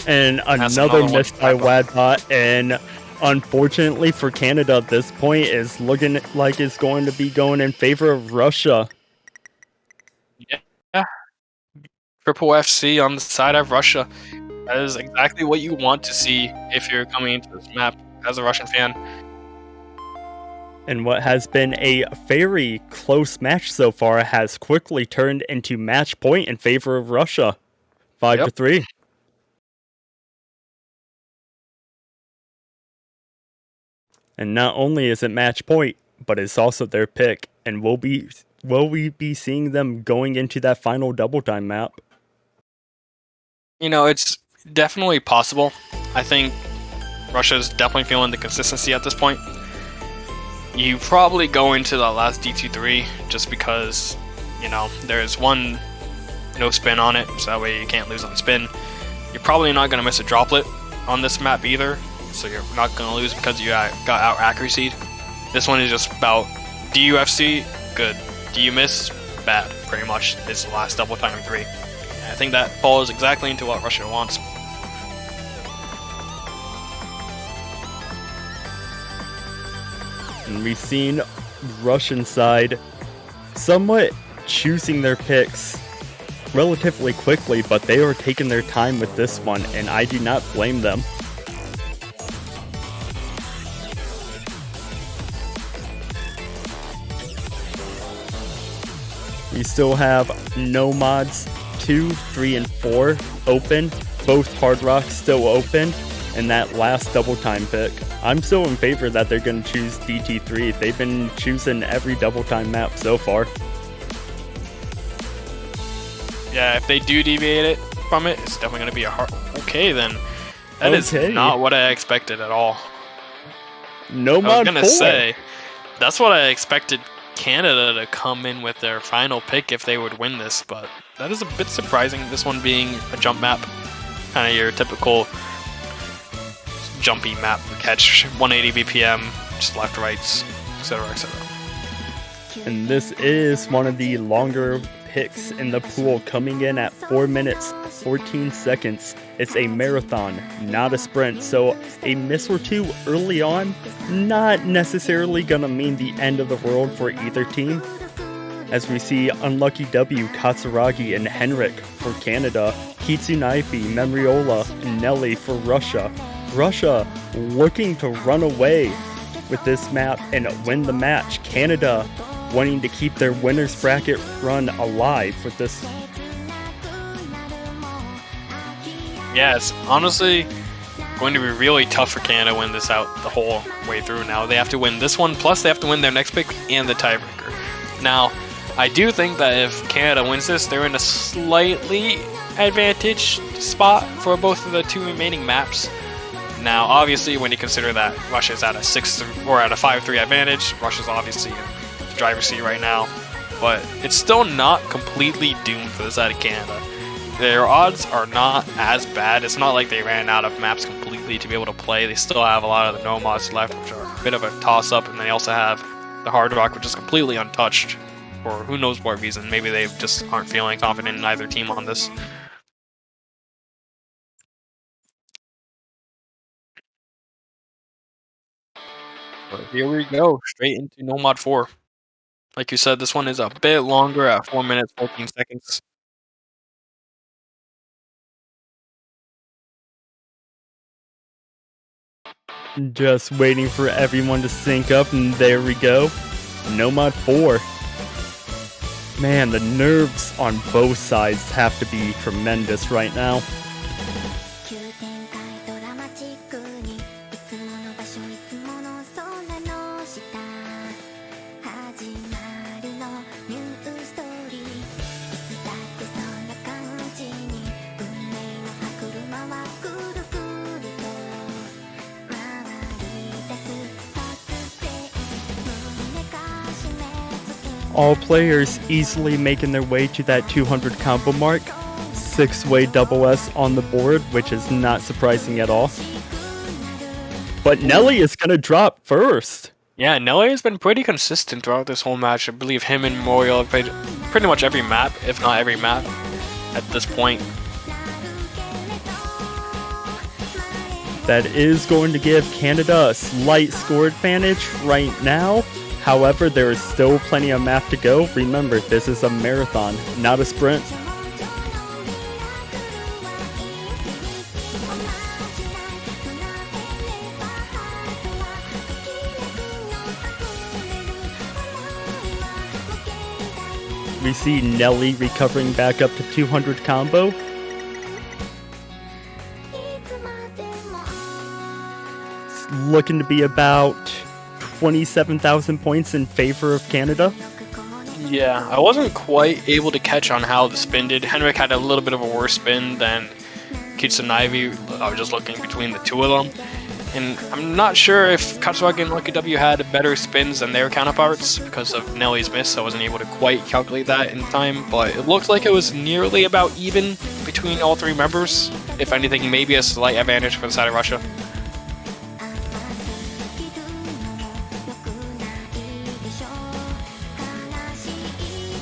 And another miss by Wadbot, and unfortunately for Canada at this point is looking like it's going to be going in favor of Russia. Yeah. Triple FC on the side of Russia. That is exactly what you want to see if you're coming into this map as a Russian fan. And what has been a very close match so far has quickly turned into match point in favor of Russia. 5-3. And not only is it match point, but it's also their pick. And will we be seeing them going into that final double time map? You know, it's definitely possible. I think Russia's definitely feeling the consistency at this point. You probably go into the last D2-3 just because, you know, there's one no spin on it, so that way you can't lose on spin. You're probably not going to miss a droplet on this map either, so you're not going to lose because you got out accuracy. This one is just about DUFC, good. Do you miss? Bad, pretty much. It's the last double time 3. And I think that falls exactly into what Russia wants. And we've seen Russian side somewhat choosing their picks relatively quickly, but they are taking their time with this one, and I do not blame them. We still have no mods 2, 3, and 4 open, both hard rocks still open, and that last double time pick. I'm still in favor that they're going to choose DT3. They've been choosing every double time map so far. Yeah, if they do deviate it from it, it's definitely going to be a hard... Okay, then. That is not what I expected at all. No mod 4. I was going to say, that's what I expected Canada to come in with their final pick if they would win this, but that is a bit surprising, this one being a jump map. Kind of your typical jumpy map, catch 180 BPM, just left, rights, etc., etc. And this is one of the longer picks in the pool, coming in at 4 minutes 14 seconds. It's a marathon, not a sprint, so a miss or two early on, not necessarily gonna mean the end of the world for either team. As we see Unlucky W, Katsuragi, and Henrik for Canada, Kitsunaifi, Memriola, and Nelly for Russia. Russia looking to run away with this map and win the match. Canada wanting to keep their winner's bracket run alive with this. Yeah, it's honestly going to be really tough for Canada to win this out the whole way through now. They have to win this one, plus they have to win their next pick and the tiebreaker. Now, I do think that if Canada wins this, they're in a slightly advantaged spot for both of the 2 remaining maps. Now, obviously, when you consider that Russia's at a 6 or at a 5-3 advantage, Russia's obviously in the driver's seat right now, but it's still not completely doomed for the side of Canada. Their odds are not as bad. It's not like they ran out of maps completely to be able to play. They still have a lot of the no mods left, which are a bit of a toss-up, and they also have the hard rock, which is completely untouched, for who knows what reason. Maybe they just aren't feeling confident in either team on this. But here we go, straight into No Mod 4. Like you said, this one is a bit longer at 4 minutes, 14 seconds. Just waiting for everyone to sync up, and there we go. No mod 4. Man, the nerves on both sides have to be tremendous right now. All players easily making their way to that 200 combo mark. 6-way double S on the board, which is not surprising at all. But Nelly is going to drop first. Yeah, Nelly has been pretty consistent throughout this whole match. I believe him and Moriel have played pretty much every map, if not every map, at this point. That is going to give Canada a slight score advantage right now. However, there is still plenty of map to go. Remember, this is a marathon, not a sprint. We see Nelly recovering back up to 200 combo. It's looking to be about 27,000 points in favor of Canada. Yeah, I wasn't quite able to catch on how the spin did. Henrik had a little bit of a worse spin than Kitsunaivi. I was just looking between the two of them. And I'm not sure if Katsuragi and Lucky W had better spins than their counterparts because of Nelly's miss. I wasn't able to quite calculate that in time, but it looked like it was nearly about even between all three members. If anything, maybe a slight advantage for the side of Russia.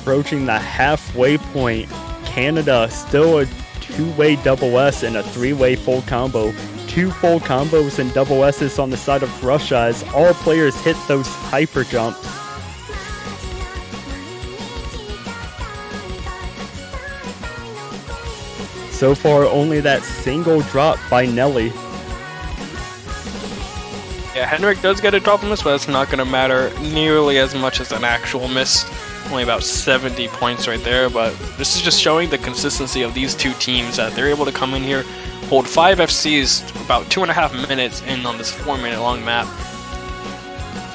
Approaching the halfway point, Canada still a 2-way double S and a 3-way full combo. 2 full combos and double S's on the side of Russia as all players hit those hyper jumps. So far, only that single drop by Nelly. Yeah, Henrik does get a drop on this, but it's not going to matter nearly as much as an actual miss. Only about 70 points right there, but this is just showing the consistency of these two teams, that they're able to come in here, hold 5 FCs about 2.5 minutes in on this 4-minute long map,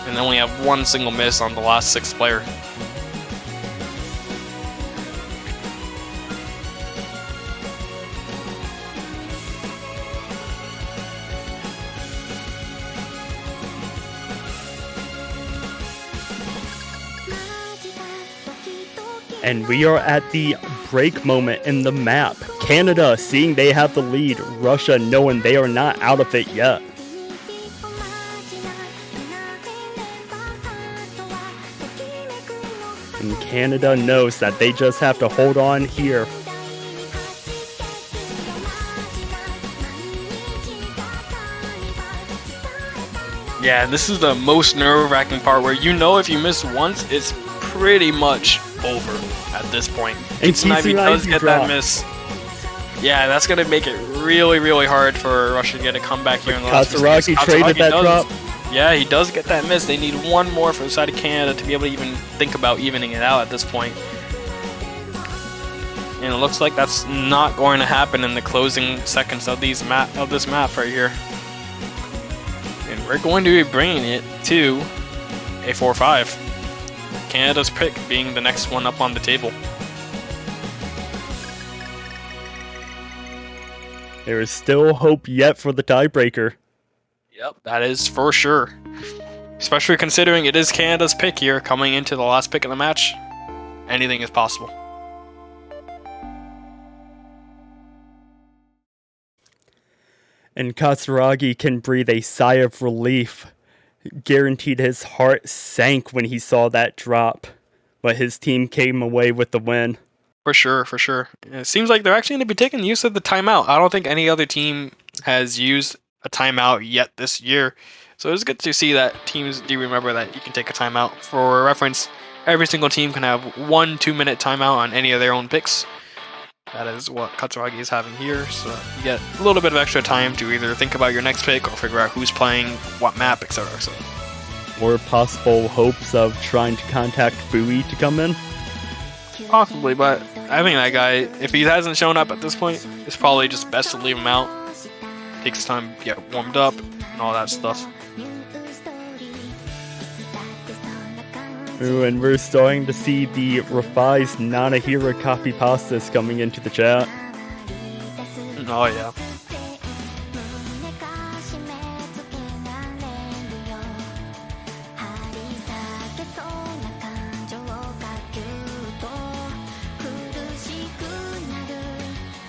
and only have one single miss on the last 6th player. And we are at the break moment in the map. Canada seeing they have the lead, Russia knowing they are not out of it yet. And Canada knows that they just have to hold on here. Yeah, this is the most nerve-wracking part, where you know if you miss once, it's pretty much over at this point. And Kitsunaivi does get that miss. Yeah, that's going to make it really, really hard for Russia to get a comeback here in the last Katsuragi traded that drop. Yeah, he does get that miss. They need one more for the side of Canada to be able to even think about evening it out at this point. And it looks like that's not going to happen in the closing seconds of this map right here. And we're going to be bringing it to a 4-5. Canada's pick being the next one up on the table. There is still hope yet for the tiebreaker. Yep, that is for sure. Especially considering it is Canada's pick here coming into the last pick of the match. Anything is possible. And Katsuragi can breathe a sigh of relief. Guaranteed his heart sank when he saw that drop, but his team came away with the win. For sure, for sure. It seems like they're actually going to be taking use of the timeout. I don't think any other team has used a timeout yet this year, so it's good to see that teams do remember that you can take a timeout. For reference, every single team can have 1 2-minute timeout on any of their own picks. That is what Katsuragi is having here, so you get a little bit of extra time to either think about your next pick or figure out who's playing what map, etc. So, or possible hopes of trying to contact Fui to come in? Possibly, but I think that guy, if he hasn't shown up at this point, it's probably just best to leave him out. Takes time to get warmed up and all that stuff. Ooh, and we're starting to see the revised Nanahira copy pastas coming into the chat. Oh yeah.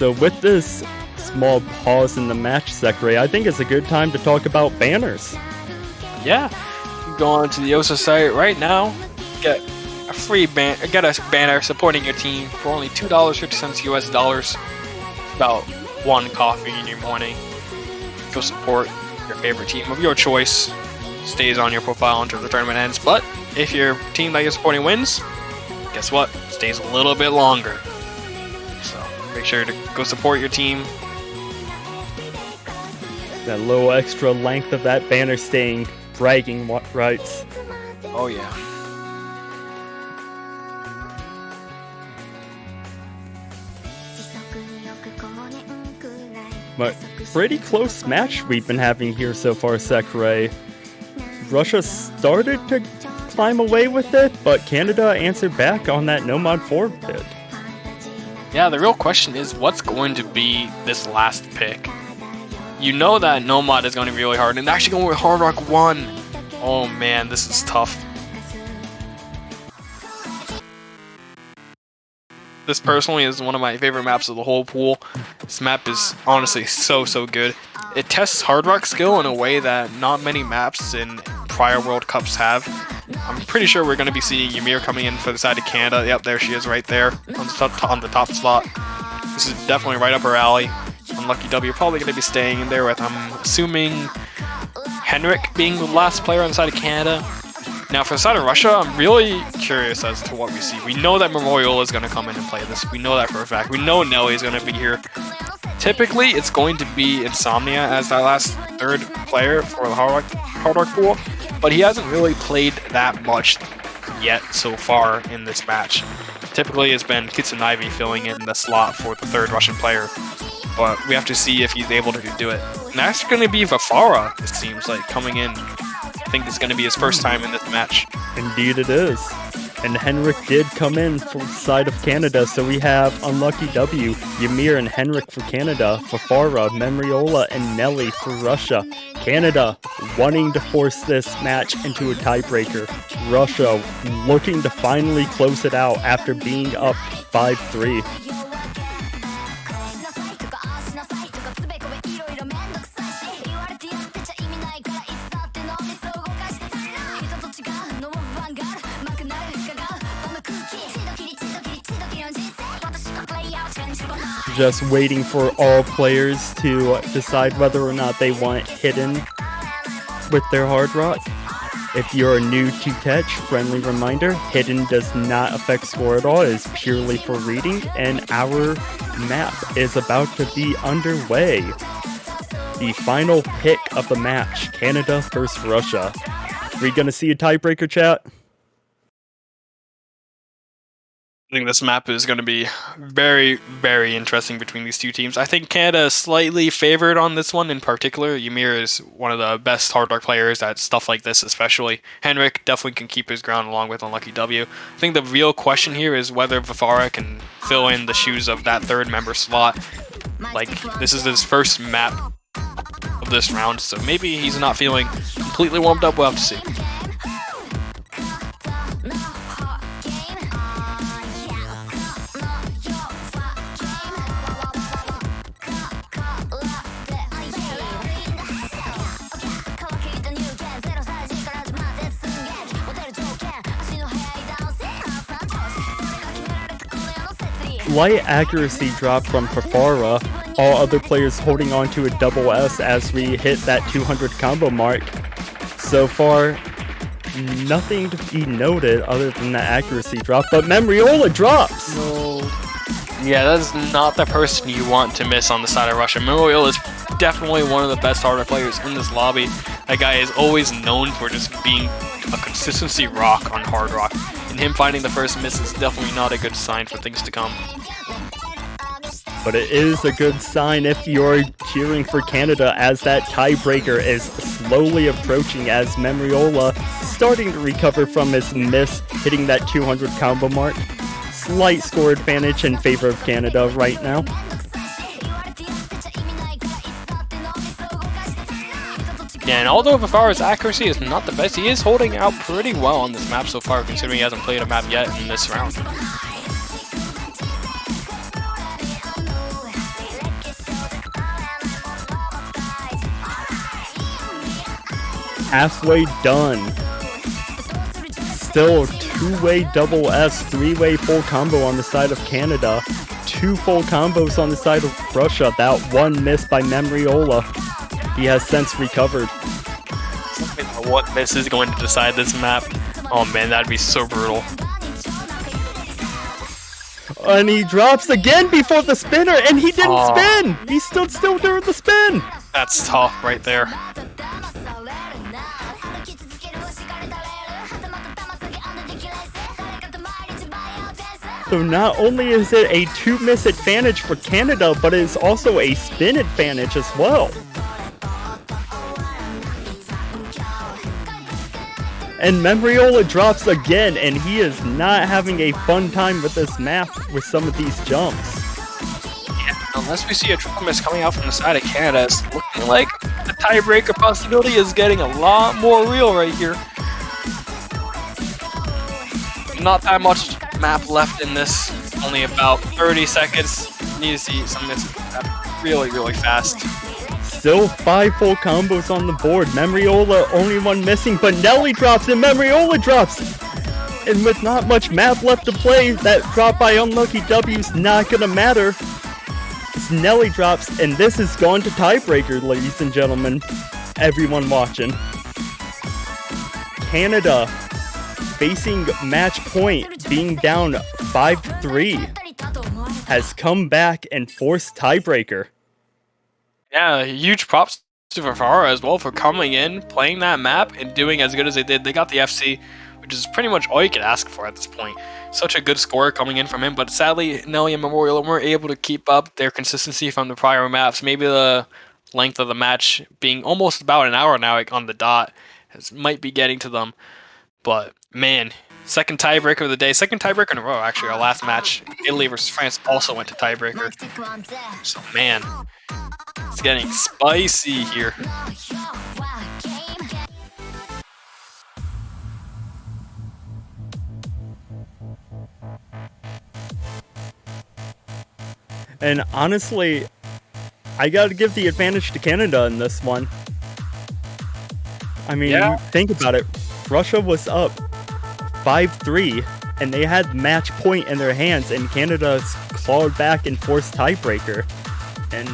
though, with this small pause in the match, Sakurai, I think it's a good time to talk about banners. Yeah, you go on to the Osa site right now, get a free get a banner supporting your team for only $2.50 US dollars. About one coffee in your morning. Go support your favorite team of your choice. Stays on your profile until the tournament ends. But if your team that you're supporting wins, guess what? Stays a little bit longer. So make sure to go support your team. That little extra length of that banner staying bragging rights. Oh yeah. But pretty close match we've been having here so far, Sakurai. Russia started to climb away with it, but Canada answered back on that no mod forward pick. Yeah, the real question is what's going to be this last pick? You know that no mod is going to be really hard, and they're actually going with Hard Rock 1. Oh man, this is tough. This personally is one of my favorite maps of the whole pool. This map is honestly so good. It tests Hard Rock skill in a way that not many maps in prior World Cups have. I'm pretty sure we're going to be seeing Ymir coming in for the side of Canada. Yep, there she is right there on the top slot. This is definitely right up her alley. Unlucky W probably going to be staying in there with, I'm assuming, Henrik being the last player on the side of Canada. Now for the side of Russia, I'm really curious as to what we see. We know that Memorial is going to come in and play this. We know that for a fact. We know Nelly is going to be here. Typically, it's going to be Insomnia as that last third player for the Hard Rock pool, but he hasn't really played that much yet so far in this match. Typically, it's been Kitsunaivi filling in the slot for the third Russian player, but we have to see if he's able to do it. And that's going to be Vafara, it seems like, coming in. I think it's going to be his first time in this match. Indeed it is. And Henrik did come in for the side of Canada, so we have Unlucky W, Ymir and Henrik for Canada, Fafara, Memriola, and Nelly for Russia. Canada wanting to force this match into a tiebreaker. Russia looking to finally close it out after being up 5-3. Just waiting for all players to decide whether or not they want Hidden with their Hard Rock. If you're new to Tetch, friendly reminder, Hidden does not affect score at all. It is purely for reading, and our map is about to be underway. The final pick of the match, Canada versus Russia. Are we going to see a tiebreaker, chat? I think this map is going to be very interesting between these two teams. I think Canada is slightly favored on this one in particular. Ymir is one of the best Hard Rock players at stuff like this especially. Henrik definitely can keep his ground along with Unlucky W. I think the real question here is whether Vafara can fill in the shoes of that third member slot. Like, this is his first map of this round, so maybe he's not feeling completely warmed up. We'll have to see. Light accuracy drop from Fafara, all other players holding on to a double S as we hit that 200 combo mark. So far, nothing to be noted other than the accuracy drop, but Memriola drops! No. Yeah, that is not the person you want to miss on the side of Russia. Memriola is definitely one of the best Hard Rock players in this lobby. That guy is always known for just being a consistency rock on Hard Rock, and him finding the first miss is definitely not a good sign for things to come. But it is a good sign if you're cheering for Canada, as that tiebreaker is slowly approaching as Memriola starting to recover from his miss, hitting that 200 combo mark. Slight score advantage in favor of Canada right now. Yeah, and although Vafara's accuracy is not the best, he is holding out pretty well on this map so far, considering he hasn't played a map yet in this round. halfway done. Still two-way double S, three-way full combo on the side of Canada. Two full combos on the side of Russia. That one miss by Memriola. He has since recovered. What miss is going to decide this map? Oh man, that'd be so brutal. And he drops again before the spinner, and he didn't spin! He stood still during the spin! That's tough right there. So not only is it a 2-miss advantage for Canada, but it is also a spin advantage as well. And Memriola drops again, and he is not having a fun time with this map with some of these jumps. Yeah, unless we see a triple miss coming out from the side of Canada, it's looking like the tiebreaker possibility is getting a lot more real right here. Not that much map left in this, only about 30 seconds. Need to see some misses really, really fast. Still 5 full combos on the board. Memriola only one missing, but Nelly drops and Memriola drops. And with not much map left to play, that drop by Unlucky W's not gonna matter. It's Nelly drops, and this is gone to tiebreaker, ladies and gentlemen. Everyone watching. Canada facing match point, being down 5-3, has come back and forced tiebreaker. Yeah, huge props to Farfara as well for coming in, playing that map, and doing as good as they did. They got the FC, which is pretty much all you could ask for at this point. Such a good score coming in from him, but sadly, Nelly and Memorial weren't able to keep up their consistency from the prior maps. Maybe the length of the match being almost about an hour now on the dot might be getting to them. But, man, second tiebreaker of the day. Second tiebreaker in a row, actually. Our last match, Italy versus France, also went to tiebreaker. So, man, it's getting spicy here. And honestly, I gotta give the advantage to Canada in this one. I mean, think about it. Russia was up 5-3, and they had match point in their hands, and Canada clawed back and forced tiebreaker. And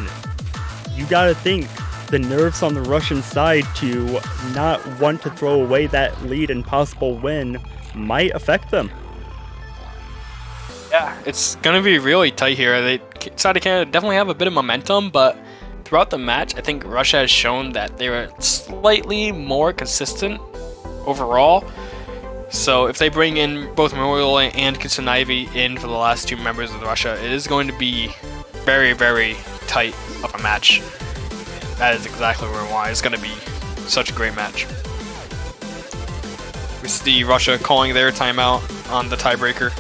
you gotta think, the nerves on the Russian side to not want to throw away that lead and possible win might affect them. Yeah, it's going to be really tight here. The side of Canada definitely have a bit of momentum, but throughout the match, I think Russia has shown that they were slightly more consistent overall. So if they bring in both Memorial and Kitsunaivi in for the last two members of Russia, it is going to be very, very tight of a match. That is exactly where we want. It's going to be such a great match. We see Russia calling their timeout on the tiebreaker.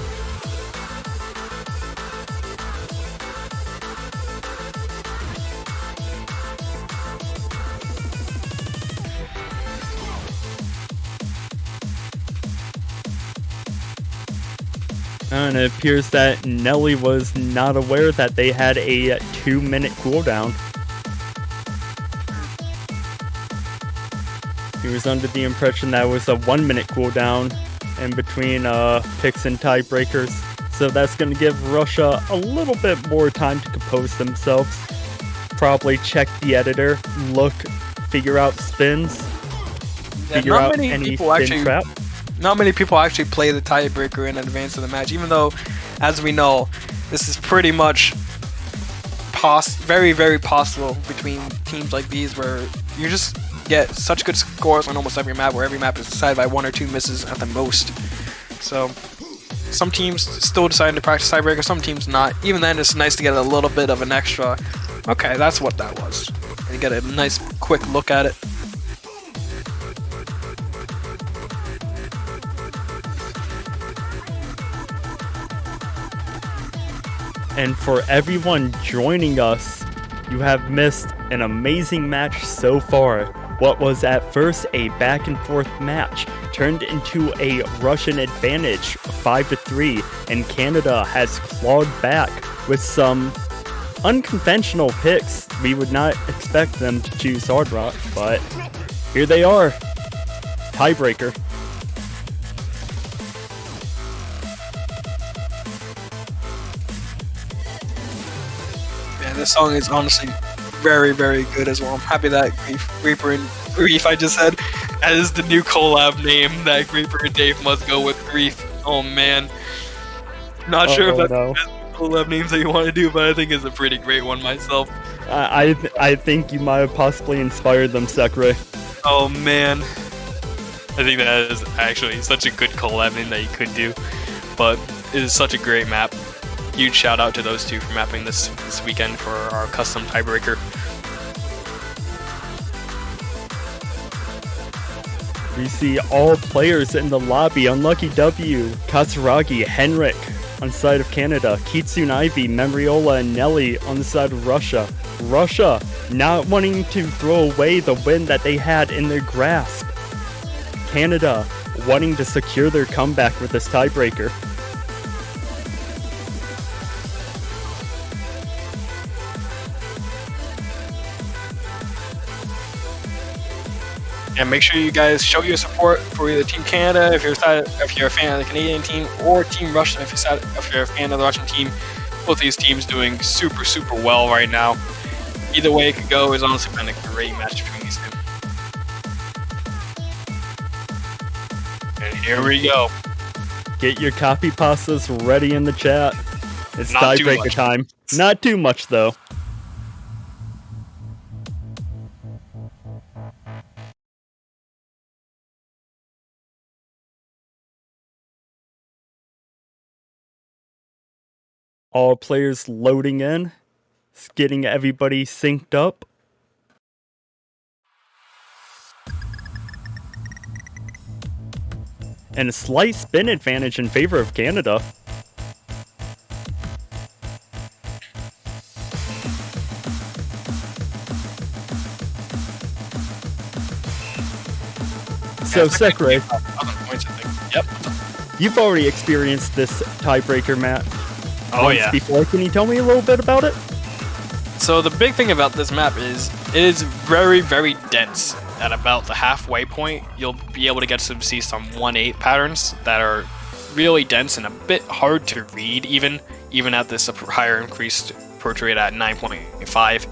And it appears that Nelly was not aware that they had a 2-minute cooldown. He was under the impression that it was a 1-minute cooldown in between picks and tiebreakers. So that's going to give Russia a little bit more time to compose themselves. Probably check the editor, look, figure out spins, figure out any spin trap. Not many people actually play the tiebreaker in advance of the match, even though, as we know, this is pretty much very, very possible between teams like these, where you just get such good scores on almost every map, where every map is decided by 1 or 2 misses at the most. So some teams still deciding to practice tiebreaker, some teams not. Even then, it's nice to get a little bit of an extra, okay, that's what that was. And you get a nice quick look at it. And for everyone joining us, you have missed an amazing match so far. What was at first a back and forth match turned into a Russian advantage, 5-3, and Canada has clawed back with some unconventional picks. We would not expect them to choose Hard Rock, but here they are. tiebreaker. Man, this song is honestly very, very good as well. I'm happy that Reaper and Grief, I just said, as the new collab name, that Reaper and Dave must go with Grief. Oh man. Not sure if that's the best collab names that you want to do, but I think it's a pretty great one myself. I think you might have possibly inspired them, Sekre. Oh man. I think that is actually such a good collab name that you could do, but it is such a great map. Huge shout out to those two for mapping this weekend for our custom tiebreaker. We see all players in the lobby. Unlucky W, Katsuragi, Henrik on the side of Canada, Kitsune Ivy, Memriola, and Nelly on the side of Russia. Russia not wanting to throw away the win that they had in their grasp. Canada wanting to secure their comeback with this tiebreaker. And make sure you guys show your support for either Team Canada if you're a fan of the Canadian team, or Team Russia if you're a fan of the Russian team. Both these teams doing super, super well right now. Either way it could go is honestly been a great match between these two. And here we go. Get your copy pastas ready in the chat. It's Not too tiebreaker much. time. Not too much though. All players loading in. It's getting everybody synced up. And a slight spin advantage in favor of Canada. So, Sekre, Yep. you've already experienced this tiebreaker, Matt. Oh once yeah. before. Can you tell me a little bit about it? So the big thing about this map is it is very, very dense. At about the halfway point, you'll be able to see some 1-8 patterns that are really dense and a bit hard to read even at this higher increased approach rate at 9.5.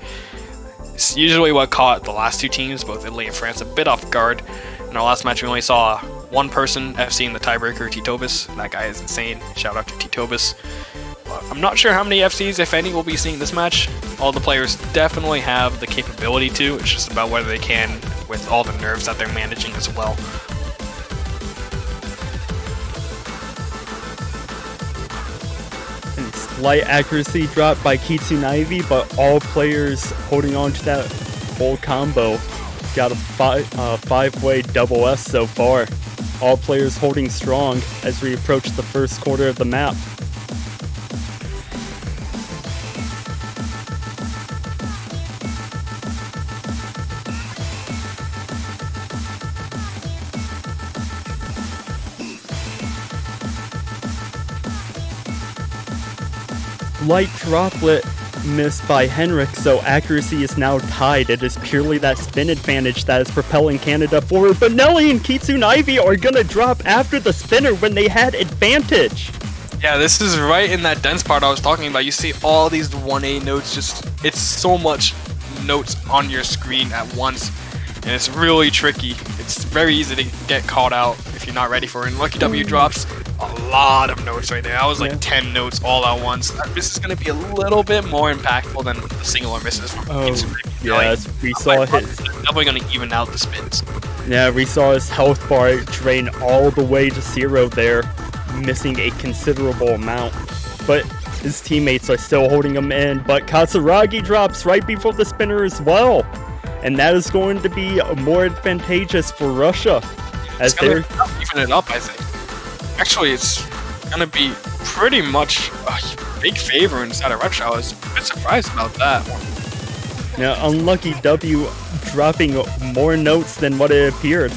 It's usually what caught the last two teams, both Italy and France, a bit off guard. In our last match, we only saw one person FCing the tiebreaker, Titobus. That guy is insane. Shout out to Titobus. I'm not sure how many FCs, if any, will be seeing this match. All the players definitely have the capability to. It's just about whether they can with all the nerves that they're managing as well. And slight accuracy drop by Kitsune Ivy, but all players holding on to that full combo. Got a five-way double S so far. All players holding strong as we approach the first quarter of the map. Light droplet missed by Henrik, so accuracy is now tied. It is purely that spin advantage that is propelling Canada forward, but Nelly and Kitsune Ivy are gonna drop after the spinner when they had advantage. Yeah, this is right in that dense part I was talking about. You see all these 1A notes, it's so much notes on your screen at once, and it's really tricky. It's very easy to get caught out if you're not ready for it. And Lucky W drops a lot of notes right there. That was like 10 notes all at once. This is going to be a little bit more impactful than the singular misses from Yes, we saw his. Definitely going to even out the spins. Yeah, we saw his health bar drain all the way to 0 there, missing a considerable amount. But his teammates are still holding him in. But Katsuragi drops right before the spinner as well. And that is going to be more advantageous for Russia. As they're even it up, I think. Actually, it's going to be pretty much a big favor inside of Russia. I was a bit surprised about that one. now Unlucky W dropping more notes than what it appeared.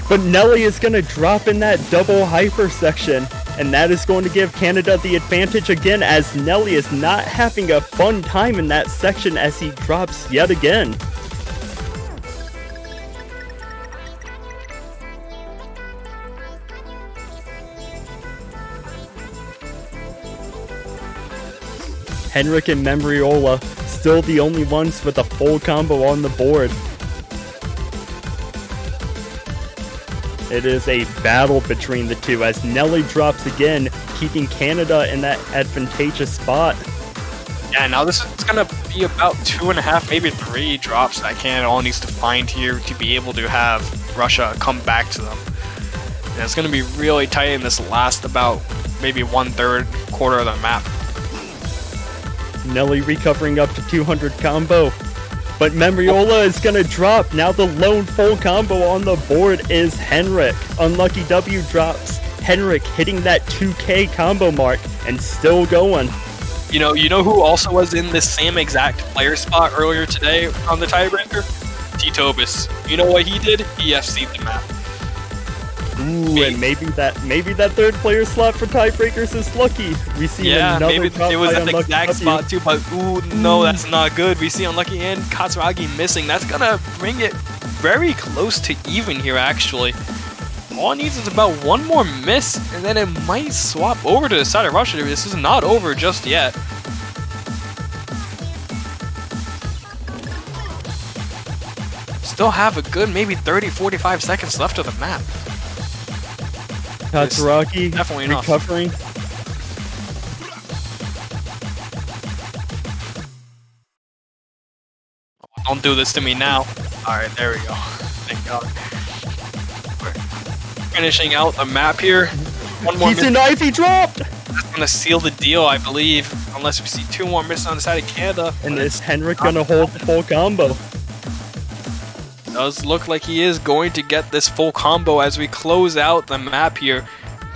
But Nelly is going to drop in that double hyper section, and that is going to give Canada the advantage again, as Nelly is not having a fun time in that section as he drops yet again. Henrik and Membriola still the only ones with a full combo on the board. It is a battle between the two as Nelly drops again, keeping Canada in that advantageous spot. Yeah, now this is going to be about 2.5, maybe 3 drops that Canada all needs to find here to be able to have Russia come back to them. And it's going to be really tight in this last about maybe 1/3 quarter of the map. Nelly recovering up to 200 combo. But Membriola is going to drop. Now the lone full combo on the board is Henrik. Unlucky W drops. Henrik hitting that 2K combo mark and still going. You know who also was in this same exact player spot earlier today on the tiebreaker? T-Tobis. You know what he did? He FC'd the map. Ooh, and maybe that third player slot for tiebreakers is lucky. We see another maybe drop it was by at the Unlucky exact W. spot too, but no, that's not good. We see Unlucky and Katsuragi missing. That's gonna bring it very close to even here, actually. All it needs is about one more miss, and then it might swap over to the side of Russia. This is not over just yet. Still have a good maybe 30-45 seconds left of the map. Katsuragi definitely enough. recovering. Don't do this to me now. Alright, there we go. Thank God. We're finishing out the map here. One more He's miss. an Ivy dropped! That's going to seal the deal, I believe. Unless we see 2 more misses on the side of Canada. And is Henrik gonna hold the full combo? Does look like he is going to get this full combo as we close out the map here.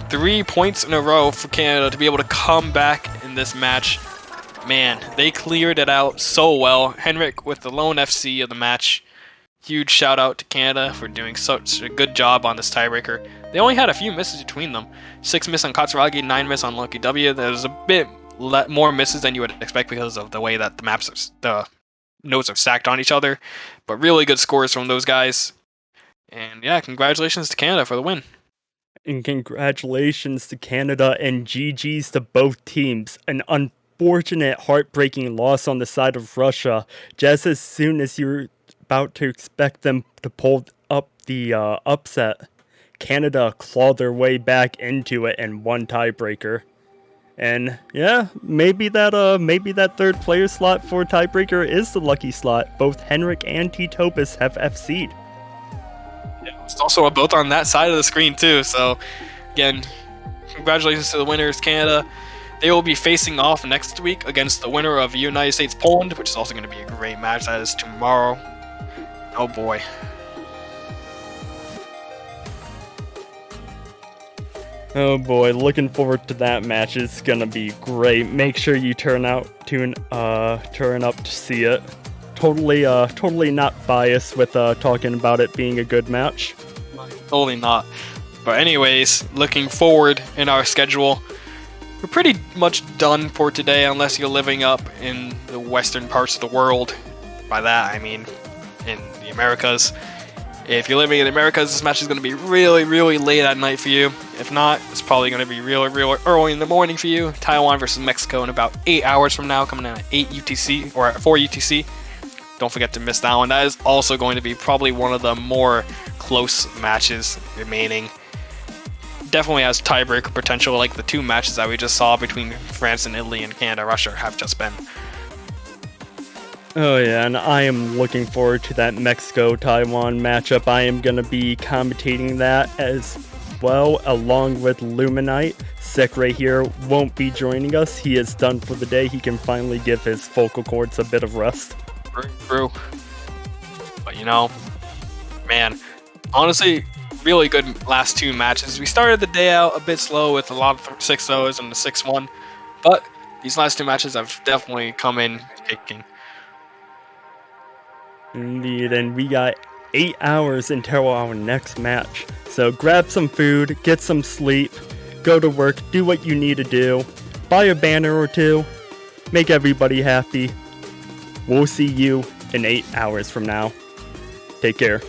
3 points in a row for Canada to be able to come back in this match. Man, they cleared it out so well. Henrik with the lone FC of the match. Huge shout out to Canada for doing such a good job on this tiebreaker. They only had a few misses between them. 6 miss on Katsuragi, 9 miss on Lucky W. There's a bit more misses than you would expect because of the way that the notes are stacked on each other. But really good scores from those guys. And yeah, congratulations to Canada for the win. And congratulations to Canada and GG's to both teams. An unfortunate, heartbreaking loss on the side of Russia. Just as soon as you're about to expect them to pull up the upset, Canada clawed their way back into it and won tiebreaker. And yeah, maybe that third player slot for tiebreaker is the lucky slot. Both Henrik and T-Tobis have FC'd. Yeah, it's also both on that side of the screen too. So again, congratulations to the winners, Canada. They will be facing off next week against the winner of United States-Poland, which is also going to be a great match. That is tomorrow. Oh boy. Oh boy, looking forward to that match. It's gonna be great. Make sure you turn up to see it. Totally not biased with talking about it being a good match. Totally not. But anyways, looking forward in our schedule. We're pretty much done for today unless you're living up in the western parts of the world. By that I mean in the Americas. If you're living in the Americas, this match is going to be really, really late at night for you. If not, it's probably going to be really, really early in the morning for you. Taiwan versus Mexico in about 8 hours from now, coming in at 8 UTC, or at 4 UTC. Don't forget to miss that one. That is also going to be probably one of the more close matches remaining. Definitely has tiebreaker potential, like the 2 matches that we just saw between France and Italy and Canada, Russia have just been. Oh yeah, and I am looking forward to that Mexico-Taiwan matchup. I am going to be commentating that as well, along with Luminite. Sick right here won't be joining us. He is done for the day. He can finally give his vocal cords a bit of rest. True. But you know, man, honestly, really good last 2 matches. We started the day out a bit slow with a lot of 6-0s and the 6-1, but these last 2 matches have definitely come in kicking. Indeed, and we got 8 hours until our next match. So grab some food, get some sleep, go to work, do what you need to do, buy a banner or 2, make everybody happy. We'll see you in 8 hours from now. Take care.